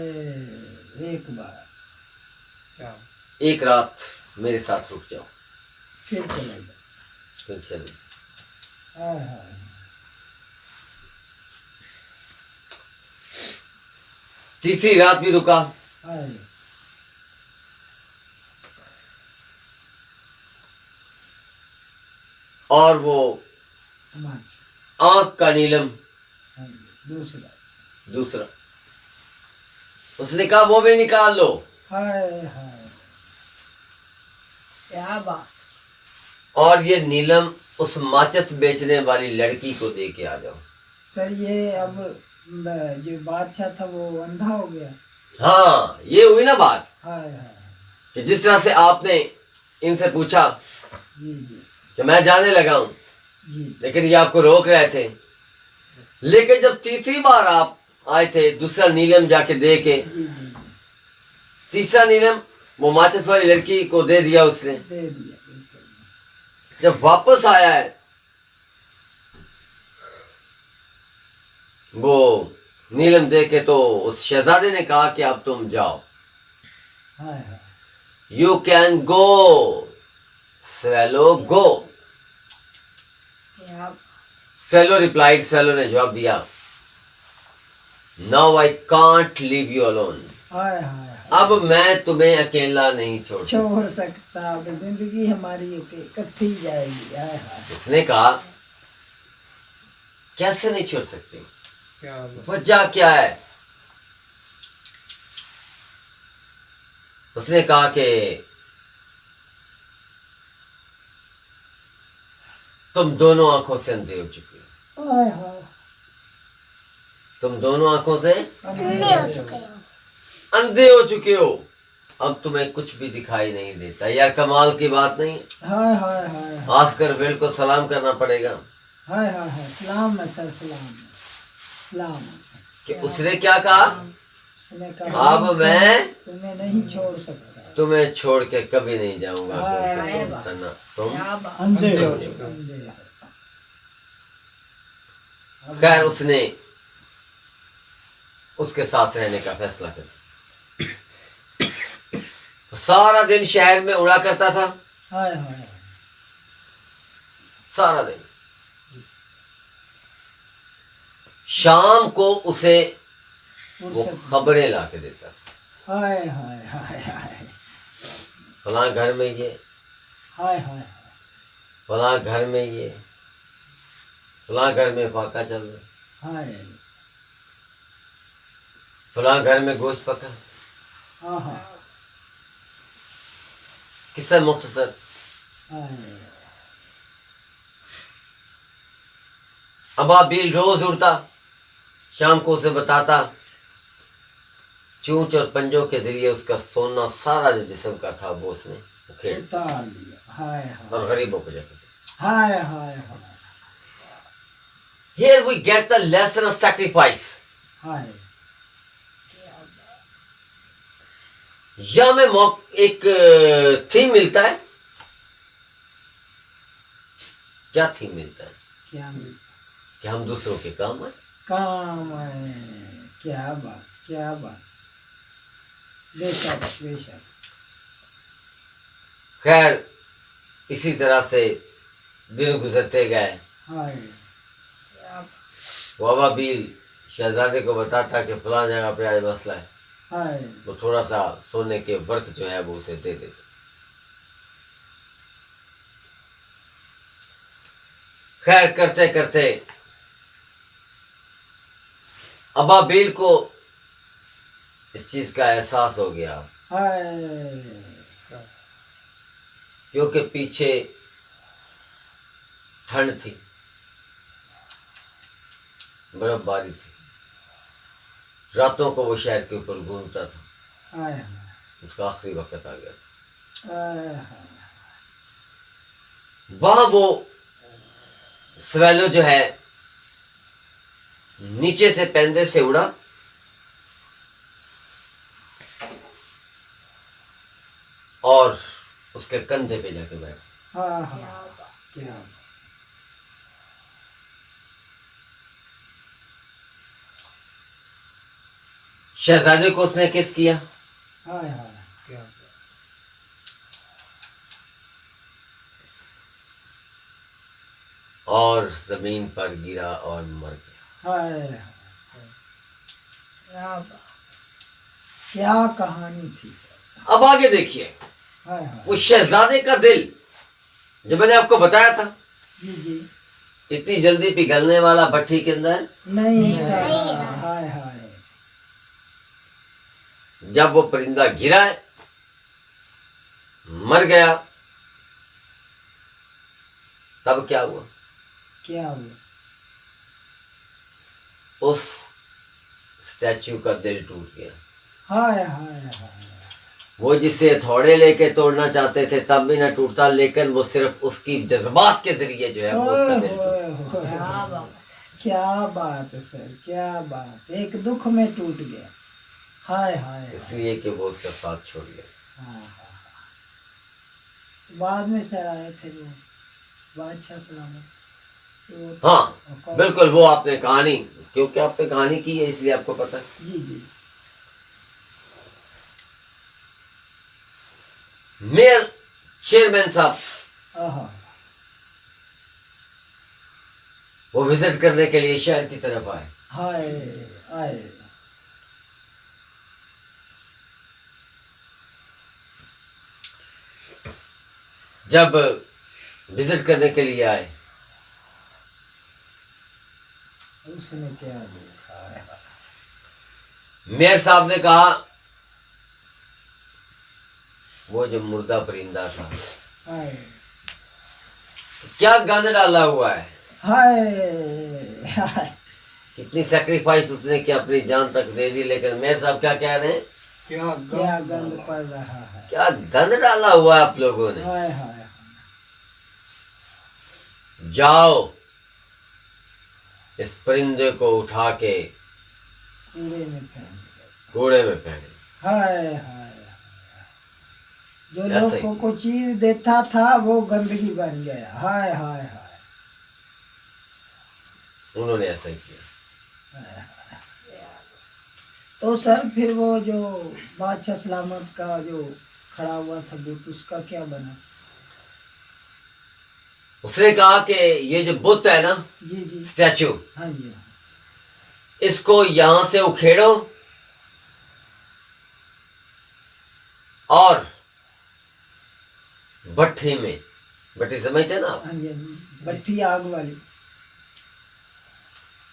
एक बार एक रात मेरे साथ रुक जाओ, फिर चले गए। फिर चले। हाय हाय, तीसरी रात भी रुका, हाय, और वो तमाचा। आंख का नीलम हाय, दूसरा। दूसरा, उसने कहा वो भी निकाल लो। हाय हाय, क्या बात। और ये नीलम उस माचिस बेचने वाली लड़की को दे के आ जाओ। सर ये अब जो बादशाह था वो अंधा हो गया। हाँ, ये हुई ना बात हाय हाय, कि जिस तरह से आपने इनसे पूछा जी जी कि मैं जाने लगा हूं, जी, लेकिन ये आपको रोक रहे थे। लेकिन जब तीसरी बार आप आए थे, दूसरा नीलम जाके दे के, जी जी, तीसरा नीलम वो माचिस वाली लड़की को दे दिया उसने। दे दिया बिल्कुल। जब वापस आया है, वो नीलम दे के, तो उस शहजादे ने कहा कि अब तुम जाओ, हाय हाय, you can go swallow, go. क्या स्वेलो रिप्लाइड, स्वेलो ने जवाब दिया, now I can't leave you alone, हाय हाय, अब मैं तुम्हें अकेला नहीं छोड़ सकता। छोड़ सकता, अब जिंदगी हमारी इकट्ठी जाएगी। हाय हाय, उसने कहा, कैसे नहीं छोड़ सकते, क्या बात। वजह क्या है? उसने कहा कि तुम दोनों आंखों से अंधे हो चुके हो, हाय हाय, तुम दोनों आंखों से अंधे हो चुके हो। अंधे हो चुके हो, अब तुम्हें कुछ भी दिखाई नहीं देता। यार कमाल की बात नहीं? हाय हाय हाय, आस्कर वेल को सलाम करना पड़ेगा हाय हाय हाय, सलाम है सर, सलाम है, सलाम। कि उसने क्या कहा, उसने कहा अब मैं तुम्हें नहीं छोड़ सकता, तुम्हें छोड़ के कभी नहीं जाऊंगा, हाय, क्योंकि तुम तना, तुम क्या बात। अंधे अंधे हो हो चुके चुके हो। अंधे हो। खैर उसने उसके साथ रहने का फैसला कर दिया। सारा दिन शहर में उड़ा करता था, हाय हाय, सारा दिन। शाम को उसे वो फुर्सत। खबरें ला के देता, हाय हाय हाय हाय, फलां घर में ये, हाय हाय, फलां घर में ये, फलां घर में फाका चल रहा, हाय, फलां घर में गोश्त पका। हाँ हाँ, किस्सा मुख्तसर। हाय, अबाबील रोज उड़ता, शाम को उसे बताता, चूंच और पंजों के जरिए उसका सोना सारा जो जिस्म का था वो उसने उखेड़ उतार लिया। हाय हाय, और गरीबों को जाकर हाय हाय हाय Here we get the lesson of sacrifice. हाय यह हमें एक थीम मिलता है। क्या थीम मिलता है? क्या कि हम दूसरों के काम आए। काम है। क्या बात बेशक बेशक। खैर इसी तरह से दिन गुजरते गए। हाय बाबा बील शहजादे को बताता कि फलां जगह पे आज मसला है, हाय तो थोड़ा सा सोने के वर्क जो है वो उसे दे देते। खैर करते करते अबाबील को इस चीज का एहसास हो गया, हाय क्योंकि पीछे ठंड थी, बर्फबारी थी, रातों को वो शहर के ऊपर घूमता था। हाय उसका आखिरी वक्त आ गया था। हाय वहां वो स्वेलो जो है नीचे से पेंदे से उड़ा और उसके कंधे पे जाके बैठा। हाय क्या शहजादे को उसने किस किया हाय हाय क्या और जमीन पर गिरा और मर गया। हाय क्या बात। क्या कहानी थी सर। अब आगे देखिए, हाय हाय वो शहजादे का दिल जो मैंने आपको बताया था जी जी इतनी जल्दी पिघलने वाला भट्टी के अंदर, नहीं था। हाय हाय जब वो परिंदा गिरा है, मर गया, तब क्या हुआ? क्या हुआ? उस स्टैच्यू का दिल टूट गया। हाय हाय हाय वो जिसे हथौड़े लेके तोड़ना चाहते थे तब भी ना टूटता, लेकिन वो सिर्फ उसकी जज्बात के जरिए जो है वो उसका दिल टूटा। क्या बात। क्या बात है सर, क्या बात। एक दुख में टूट गया। हाय हाय इसलिए कि वो उसका साथ छोड़ गया। हाँ, हाँ। बाद में सर आए थे वो बादशाह सलामत। वो हाँ बिल्कुल, वो आपने कहानी, क्योंकि आपने कहानी की है इसलिए आपको पता है। जी जी मेयर चेयरमैन साहब हाँ वो विजिट करने के लिए शहर की तरफ आए। हाय आए जब विजिट करने के लिए आए, उसने क्या देखा? मेयर साहब ने कहा वो जो मुर्दा परिंदा था, हाय क्या गंद डाला हुआ है, हाय हाय कितनी सेक्रीफाइस उसने कि अपनी जान तक दे दी, लेकिन मेयर साहब क्या कह रहे हैं? क्या गंद पड़ रहा है। क्या गंद डाला हुआ है आप लोगों ने। हाय हाय जाओ इस परिंदे को उठा के कूड़े में फेंक दो। कूड़े में फेंक दो। हाय हाय जो ऐसा ही। लोगों को चीज देता था वो गंदगी बन गया। हाय हाय हाय उन्होंने ऐसा ही किया। तो सर फिर वो जो बादशाह सलामत का जो खड़ा हुआ था बुत, उसका क्या बना? उसने कहा कि ये जो बुत है ना, जी जी स्टैचू, हाँ जी हाँ। इसको यहां से उखेड़ो और भट्टी में, भट्टी समझते ना आप, हाँ जी हाँ जी, भट्टी आग वाली।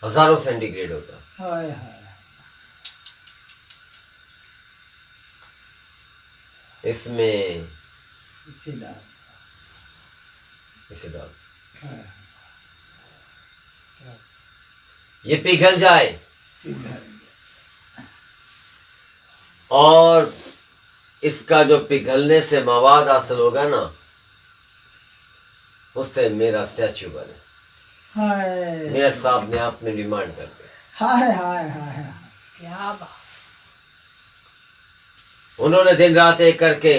हजारों सेंटीग्रेड होता, हाय हाय इसमें इसे डाल। इसे डाल, हाय ये पिघल जाए पिघल। और इसका जो पिघलने से मवाद हासिल होगा ना, उससे मेरा स्टैचू बने। हाय मेयर साहब ने आप में डिमांड कर दी। हाय हाय हाय। क्या बात। उन्होंने दिन रात एक करके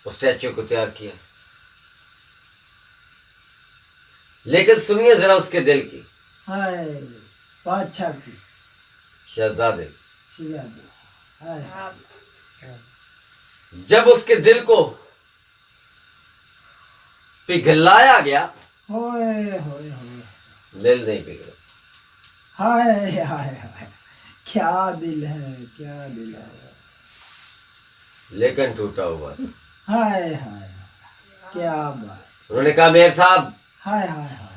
उस स्टैचू को तैयार किया। लेकिन सुनिए जरा उसके दिल की, हाय बादशाह की शहजादे, शहजादी। हाय क्या बात। जब उसके दिल को पिघलाया गया, होए होए होए। दिल नहीं पिघला। हाय हाय हाय, क्या दिल है, क्या दिल है। लेकिन टूटा हुआ था। हाय हाय, क्या बात। उन्होंने कहा मेयर साहब, हाय हाय हाय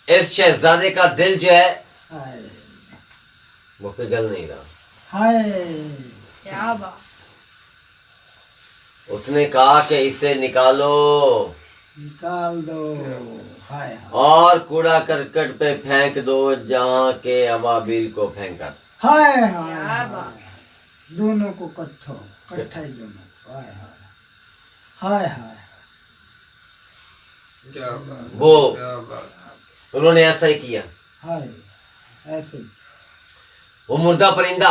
इस शहजादे का दिल जो है हाय वो पिघल नहीं रहा। हाय। क्या बात। उसने कहा कि इसे निकालो निकाल दो। हाय हाय और कूड़ा करकट पे फेंक दो जहाँ के अबाबिल को फेंका था। हाय हाय क्या हाय। बात। दोनों को इकट्ठा ही दोनों को। हाय हाय हाय हाय। वो उन्होंने ऐसा ही किया। हाय ऐसे ही। वो मुर्दा परिंदा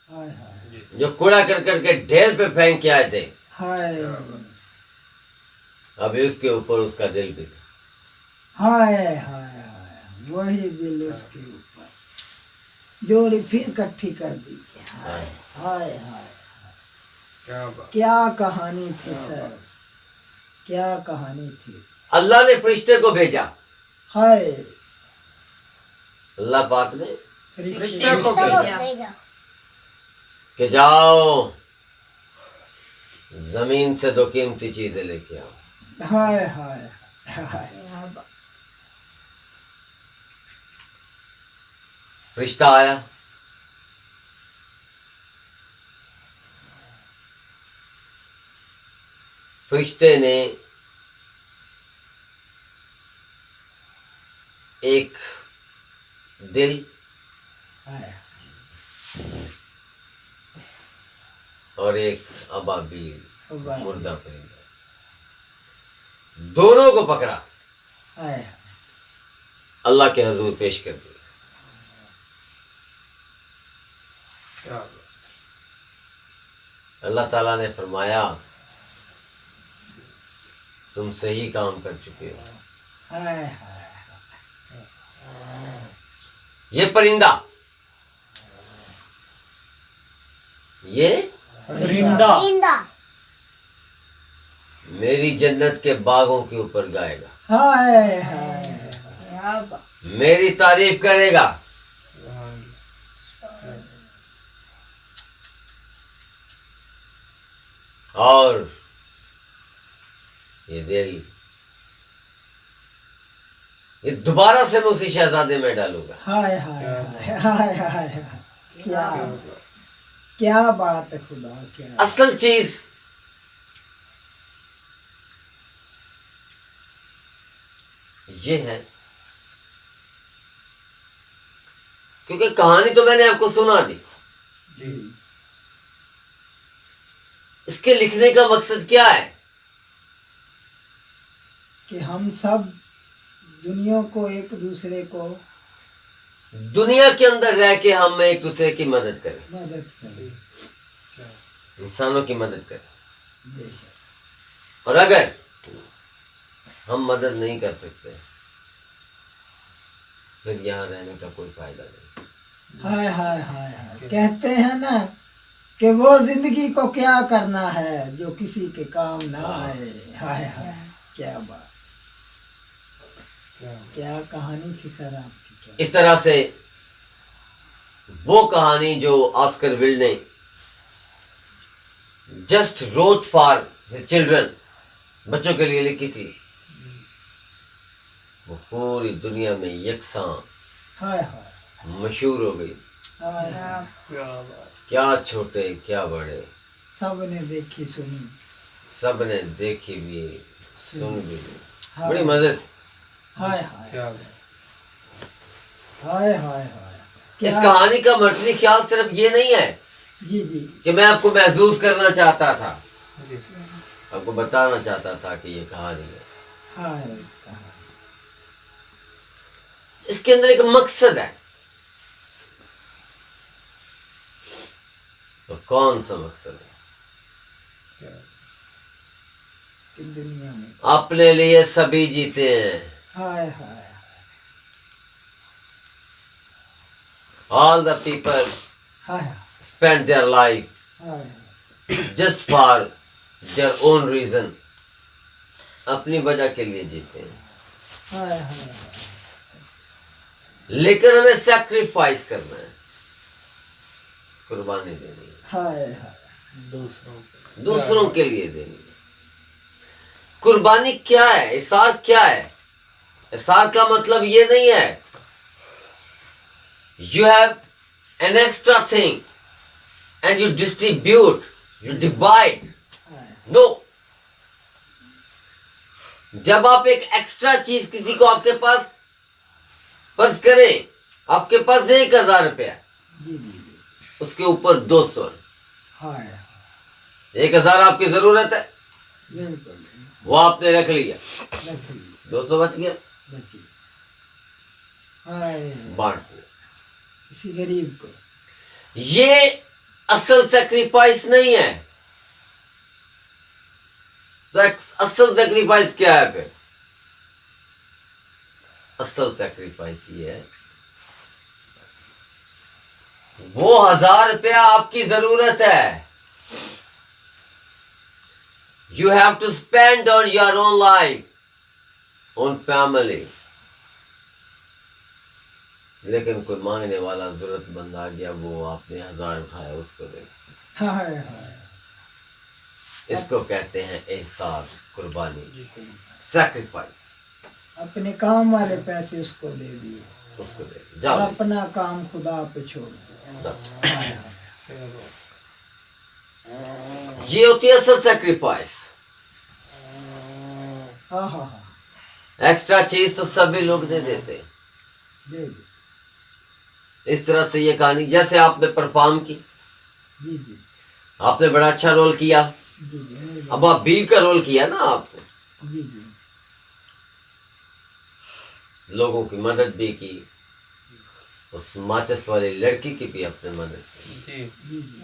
हाय हाय जो कूड़ा करकट के ढेर पे फेंक के आए थे, हाय अभी उसके ऊपर उसका दिल भी था। हाय हाय हाय। वही दिल उसके ऊपर जोड़ी फिर इकट्ठी कर दी। हाय हाय हाय। क्या कहानी थी सर, क्या कहानी थी। अल्लाह ने फरिश्ते को भेजा। हाय अल्लाह पाक ने रिश्ते को भेजा। कि जाओ जमीन से दो कीमती चीजें लेके आओ। हाय हाय हाय। क्या बात। फरिश्ता आया, फरिश्ते ने एक दिल हाय और एक अबाबील हाय मुर्दा परिंदा दोनों को पकड़ा, हाय अल्लाह के हजूर पेश कर दिया। अल्लाह ताला ने फरमाया तुम सही काम कर चुके हो। हाय। ये परिंदा, ये परिंदा। मेरी जन्नत के बागों के ऊपर गाएगा, हाय हाय क्या बात। मेरी तारीफ करेगा। और ये दिल ये दोबारा से मैं उसी शहजादे में डालूंगा। हाय हाय हाय हाय हाय। क्या क्या बात है खुदा, क्या। असल चीज ये है, क्योंकि कहानी तो मैंने आपको सुना दी, इसके लिखने का मकसद क्या है कि हम सब दुनिया को, एक दूसरे को दुनिया के अंदर रह के हम एक दूसरे की मदद करें, मदद करें। इंसानों की मदद करें। बेशक। और अगर हम मदद नहीं कर सकते फिर यहाँ रहने का कोई फायदा नहीं। हाय हाय हाय हाय। कहते हैं ना कि वो जिंदगी को क्या करना है जो किसी के काम ना आए। हाय हाय, क्या बात, क्या कहानी थी सर आपकी। क्या इस तरह से वो कहानी जो ऑस्कर विल्ड ने just road for his children, बच्चों के लिए लिखी थी, वो पूरी दुनिया में यकसां हाय हाय मशहूर हो गई। हाय हाय। क्या छोटे क्या बड़े सब ने देखी सुनी। सब ने देखी भी सुन भी ली, हाँ। बड़ी मजे से। हाय हाय हाय हाय हाय। इस कहानी का मर्कजी ख्याल सिर्फ ये नहीं है जी जी कि मैं आपको महसूस करना चाहता था, जी आपको बताना चाहता था कि ये कहानी है। हाँ इसके अंदर एक मकसद है। तो कौन सा मकसद है? कि दुनिया में अपने लिए सभी जीते हैं। हाय हाय All the people hi spend their life hi just for their own reason. अपनी वजह के लिए जीते हैं, हाय हाय लेकिन हमें सैक्रिफाइस करना है, कुर्बानी देनी है, हाय हाय दूसरों के लिए देनी है। कुर्बानी क्या है? इसार क्या है? इसार का मतलब ये नहीं है you have an extra thing and you distribute, you divide. No. जब आप एक एक्स्ट्रा चीज किसी को, आपके पास फर्ज करें आपके पास 1,000 रुपया, जी जी उसके ऊपर 200 है। हाय 1,000 आपकी जरूरत है, बिल्कुल वो आपने रख लिया, रखिए 200 बच गया, बचिए हाय बांट दिया। किसी गरीब को ये असल सैक्रिफाइस नहीं है। तो असल सैक्रिफाइस क्या है फिर? असल सैक्रिफाइस ये है, वो 1,000 रुपया आपकी जरूरत है, you have to spend on your own life, on family. लेकिन कोई मांगने वाला जरूरतमंद आ गया, वो आपने 1,000 उठाया उसको दे। हाय हाय इसको कहते हैं एहसास, कुर्बानी, सैक्रिफाइस। अपने काम वाले पैसे उसको दे दिए उसको दे और जाओ। अपना काम खुदा पे छोड़ दिया। हाय हाय ये होती है असल सैक्रिफाइस। हाँ हाँ हाँ एक्स्ट्रा चीज तो सभी लोग दे देते हैं। दे दे इस तरह से ये कहानी, जैसे आपने परफॉर्म की, जी जी आपने बड़ा अच्छा रोल किया, जी जी अब आप बीवी का रोल किया ना आपने, जी जी लोगों की मदद भी की, उस माचिस वाली लड़की की भी आपने मदद की, जी जी जी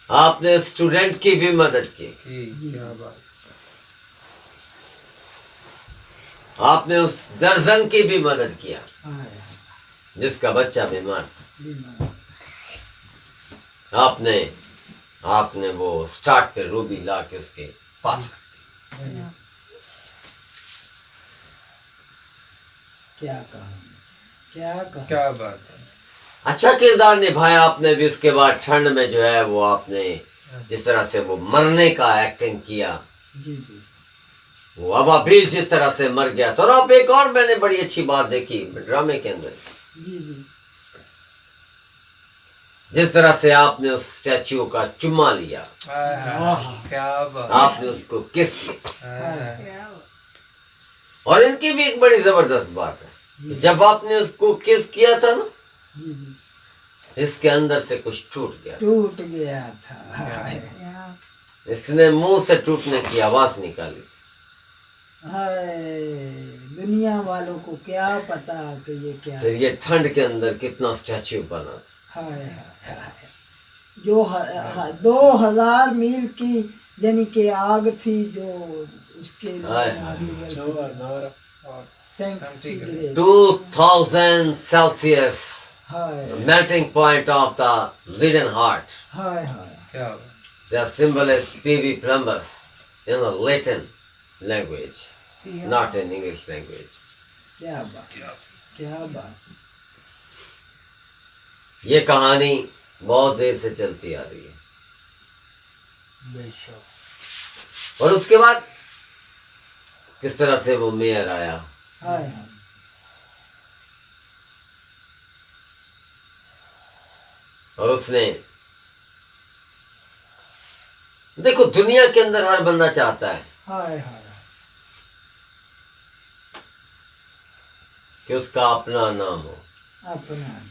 आपने स्टूडेंट की भी मदद की, जी क्या बात। आपने उस दर्जन की भी मदद किया हाय जिसका बच्चा बीमार था। बीमार आपने वो स्टार्ट पे रूबी ला के उसके पास रख दी। क्या कहा क्या कहा क्या बात है। अच्छा किरदार निभाया आपने भी। उसके बाद ठंड में जो है वो आपने जिस तरह से वो मरने का एक्टिंग किया, जी जी वो अबाबील जिस तरह से मर गया था। और आप एक और मैंने बड़ी अच्छी बात देखी ड्रामे के अंदर, जी जी जिस तरह से आपने उस स्टैच्यू का चुम्मा लिया, क्या बात। आपने उसको किस किया। हाँ, और इनकी भी एक बड़ी जबरदस्त बात है, जब आपने उसको किस किया था ना, जी जी इसके अंदर से कुछ टूट गया। टूट गया था हाय इसने मुंह से टूटने की आवाज निकाली। हाय दुनिया वालों को क्या पता कि ये क्या फिर ये ठंड के अंदर कितना स्टैच्यू बना। हाय हाय हाय जो 2,000 मील की यानी कि आग थी जो उसके हाय, सेंटीग्रेड 2000 Celsius, हाय the melting point of the leaden heart. हाय हाय क्या बात। The symbol is PV Plumbus in the Latin language, not in English language. क्या बात क्या बात ये कहानी बहुत देर से चलती आ रही है। और उसके बाद किस तरह से वो मेयर आया, हाय हाय और उसने, देखो दुनिया के अंदर हर बंदा चाहता है हाय हाय कि उसका अपना नाम हो। अपना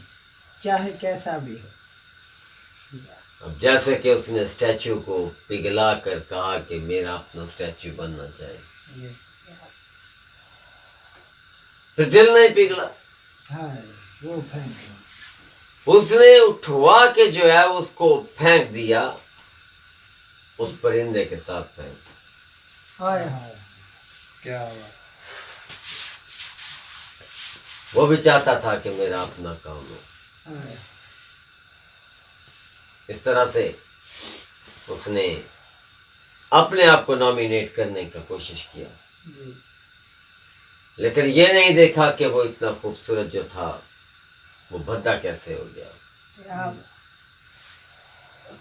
चाहे कैसा भी हो अब जैसे कि उसने स्टैचू को पिघला कर कहा कि मेरा अपना स्टैचू बनना चाहिए, फिर दिल नहीं पिघला, हाँ वो फेंक उसने उठवा के जो है उसको फेंक दिया, उस परिंदे के साथ फेंक। हाय हाय क्या बात। वो भी चाहता था कि मेरा अपना काम हो। हाय इस तरह से उसने अपने आप को नॉमिनेट करने का कोशिश किया, लेकिन ये नहीं देखा कि वो इतना खूबसूरत जो था वो भद्दा कैसे हो गया, क्या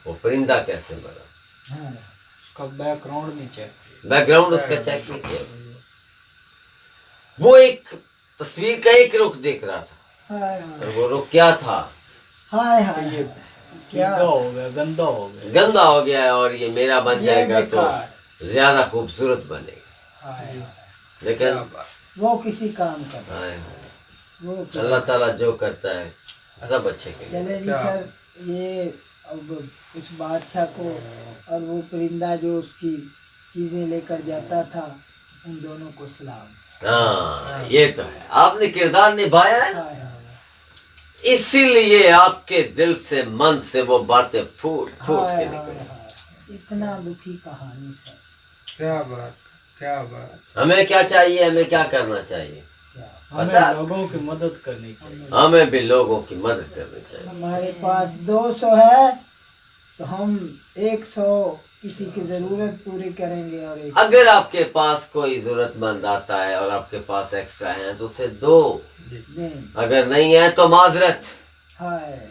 वो परिंदा कैसे मरा। हाँ उसका बैकग्राउंड नहीं चेक किया। बैकग्राउंड उसका चेक नहीं किया। वो एक तस्वीर का एक रुख देख रहा था, हाय और वो रुख क्या था? हाय हाय क्या हो गया, गंदा हो गया। गंदा हो गया है, और ये मेरा बन ये जाएगा तो बेकार। ज्यादा खूबसूरत बनेगा। हाय लेकिन वो किसी काम का नहीं। हाय, वो किसी- अल्लाह ताला जो करता है सब अच्छे के लिए। चले जी सर, ये अब उस बादशाह को और वो परिंदा जो उसकी चीजें लेकर जाता था, उन दोनों को सलाम। हाँ ये तो है, आपने किरदार निभाया है, हाय हाय इसीलिए आपके दिल से मन से वो बातें फूट फूट हाय के हाय निकली। हाय। इतना दुखी कहानी सर, क्या बात, क्या बात। हमें क्या चाहिए, हमें क्या करना चाहिए? हमें पता- लोगों की मदद करनी चाहिए। हमें भी लोगों की मदद करनी चाहिए। हमारे पास 200 है तो हम 100 किसी की जरूरत पूरी करेंगे, और एक अगर आपके पास कोई जरूरतमंद आता है और आपके पास एक्स्ट्रा है तो उसे दो, दें। अगर नहीं है तो माजरत। हाय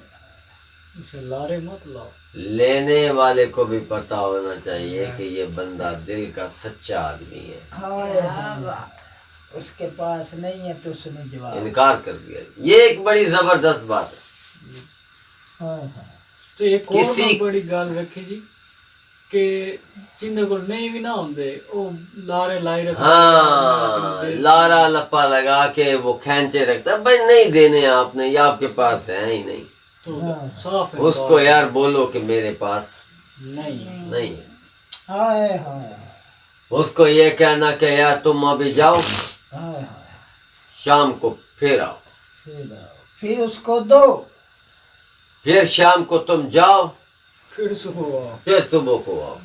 उसे लारे मत लाओ। लेने वाले को भी पता होना चाहिए कि ये बंदा दिल का सच्चा आदमी है। हाय हाय। उसके पास नहीं है तो उसने जवाब इनकार कर दिया, ये एक बड़ी जबरदस्त बात है। हाय हाय। तो एक और किसी- मैं बड़ी गल रखी जी कि जिंदे को नहीं भी ना होंदे ओ लारे लाई रखते। हाँ, लारा लपा लगा के वो खेंचे रखता है, भाई नहीं देने आपने, ये आपके पास है ही नहीं। तो हाँ। साफ है उसको यार बोलो कि मेरे पास नहीं। नहीं है। हाय हाय उसको ये कहना कि यार तुम अभी जाओ, हाय हाय। शाम को फिर आओ, फिर उसको दो, फिर शाम को तुम जाओ, फिर सुबह आओ। फिर सुबह को आओ।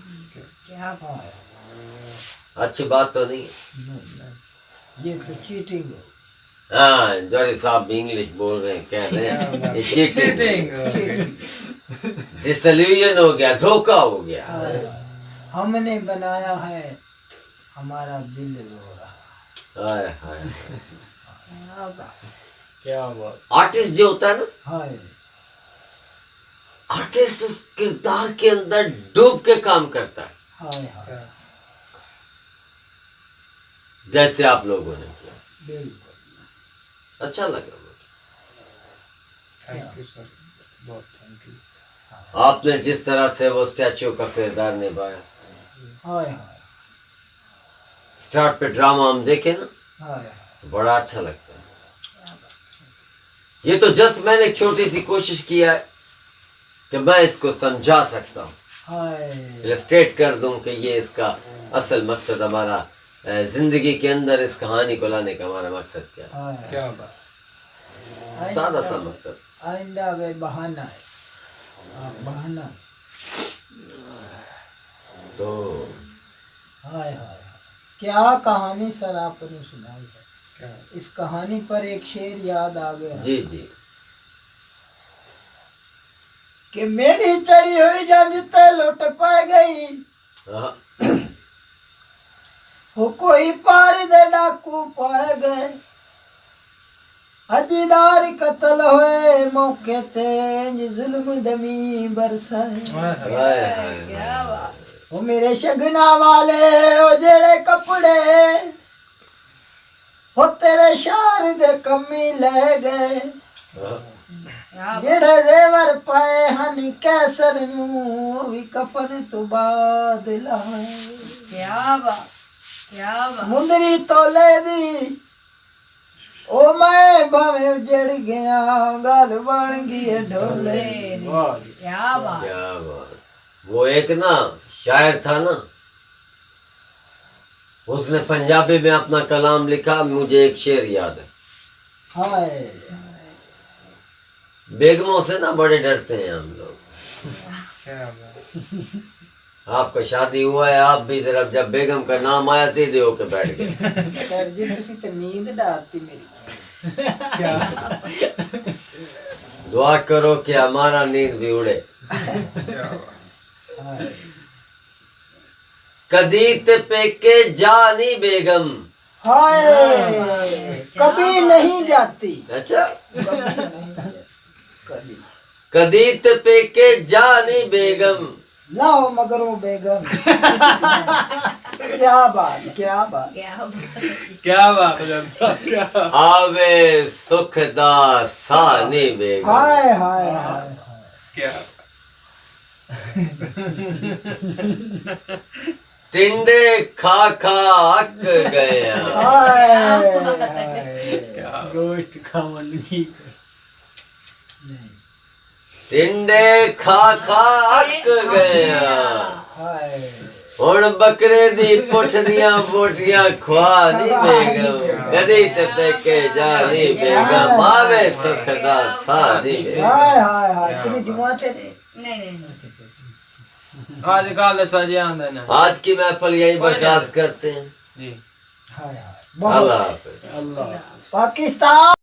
क्या हाय। अच्छी बात तो नहीं है। ये तो चीटिंग है। हाँ, जौहरी साहब भी इंग्लिश बोल रहे हैं, कह रहे हैं ये चीटिंग, डिसल्यूजन हो गया, धोखा हो गया। हाय। हमने बनाया है, हमारा दिल रो रहा। हाय हाय। क्या बात। आर्टिस्ट जो होता है ना, हाय आर्टिस्ट उस किरदार के अंदर डूब के काम करता है, हाय हाय। जैसे आप लोगों ने किया। बिल्कुल। अच्छा लगा मुझे। थैंक यू सर, बहुत थैंक यू। आपने जिस तरह से वो स्टैचू का किरदार निभाया, हाय हाय स्टार्ट पे ड्रामा हम देखे ना, हाय। तो बड़ा अच्छा लगता है। ये तो जस्ट मैंने एक छोटी सी कोशिश किया है कि मैं इसको समझा सकता हूँ, हाय इलस्ट्रेट कर दूं कि ये इसका असल मकसद, हमारा जिंदगी के अंदर इस कहानी को लाने का हमारा मकसद क्या है। हाय। क्या बात। सादा सा मकसद। आइंदा वे बहाना है, बहाना। तो हाय हाय। क्या कहानी सर आपने सुनाई है। क्या इस कहानी पर एक शेर याद आ गया जी जी, कि मेरी चढ़ी हुई जंज ते लुट पा गई, हाँ, हो कोई पार दे डाकू पाए गए, हजीदार कत्ल होए मौके ते इंज जुल्म दमी बरसाए। हाय हाय। वो मेरे शगना वाले ओ जेड़े कपड़े हो तेरे शार दे कमी ले गए, हाँ, जेड़े जेवर पाए हनी कैसर नू ओ भी कफन तो बाद लाए। क्या बात, क्या बात। मुंदरी तोले दी ओ मैं भावे उजड़ गया, गाल बन गई है ढोले। वाह जी। क्या बात। क्या बात। वो एक ना शायर था ना, उसने पंजाबी में अपना कलाम लिखा, मुझे एक शेर याद है। हाय बेगमों से ना बड़े डरते हैं हम लोग। क्या बात। आपका शादी हुआ है, आप भी जरा जब बेगम का नाम आया सीधे होके बैठ गए। सर जी तुसी तो नींद डालती मेरी। दुआ करो कि हमारा नींद भी उड़े। कदी ते पेके जानी बेगम। हाय कभी नहीं जाती। अच्छा, कभी कदी ते पेके जानी बेगम। लाओ मगर वो बेगम। क्या बात क्या बात। क्या बात। क्या बात है साहब, क्या बात। आवे सुखदा सानी बेगम। हाय हाय हाय क्या टिंडे खा खा अक गया। हाय गोश्त खावन की। टिंडे खा खा अक गया। हाय हुण बकरे दी पुठ दियां बोटियां खवा नी बेगम। कदी ते पेके जानी बेगम। आवे सुखदा सानी बेगम। हाय हाय हाय तुम्हें जुआ थे। नहीं नहीं नहीं। आजकल सजे आंदे ने। आज की महफिल यही बर्खास्त करते हैं। जी। हाय हाय बहुत अल्लाह हाफिज। पाकिस्तान।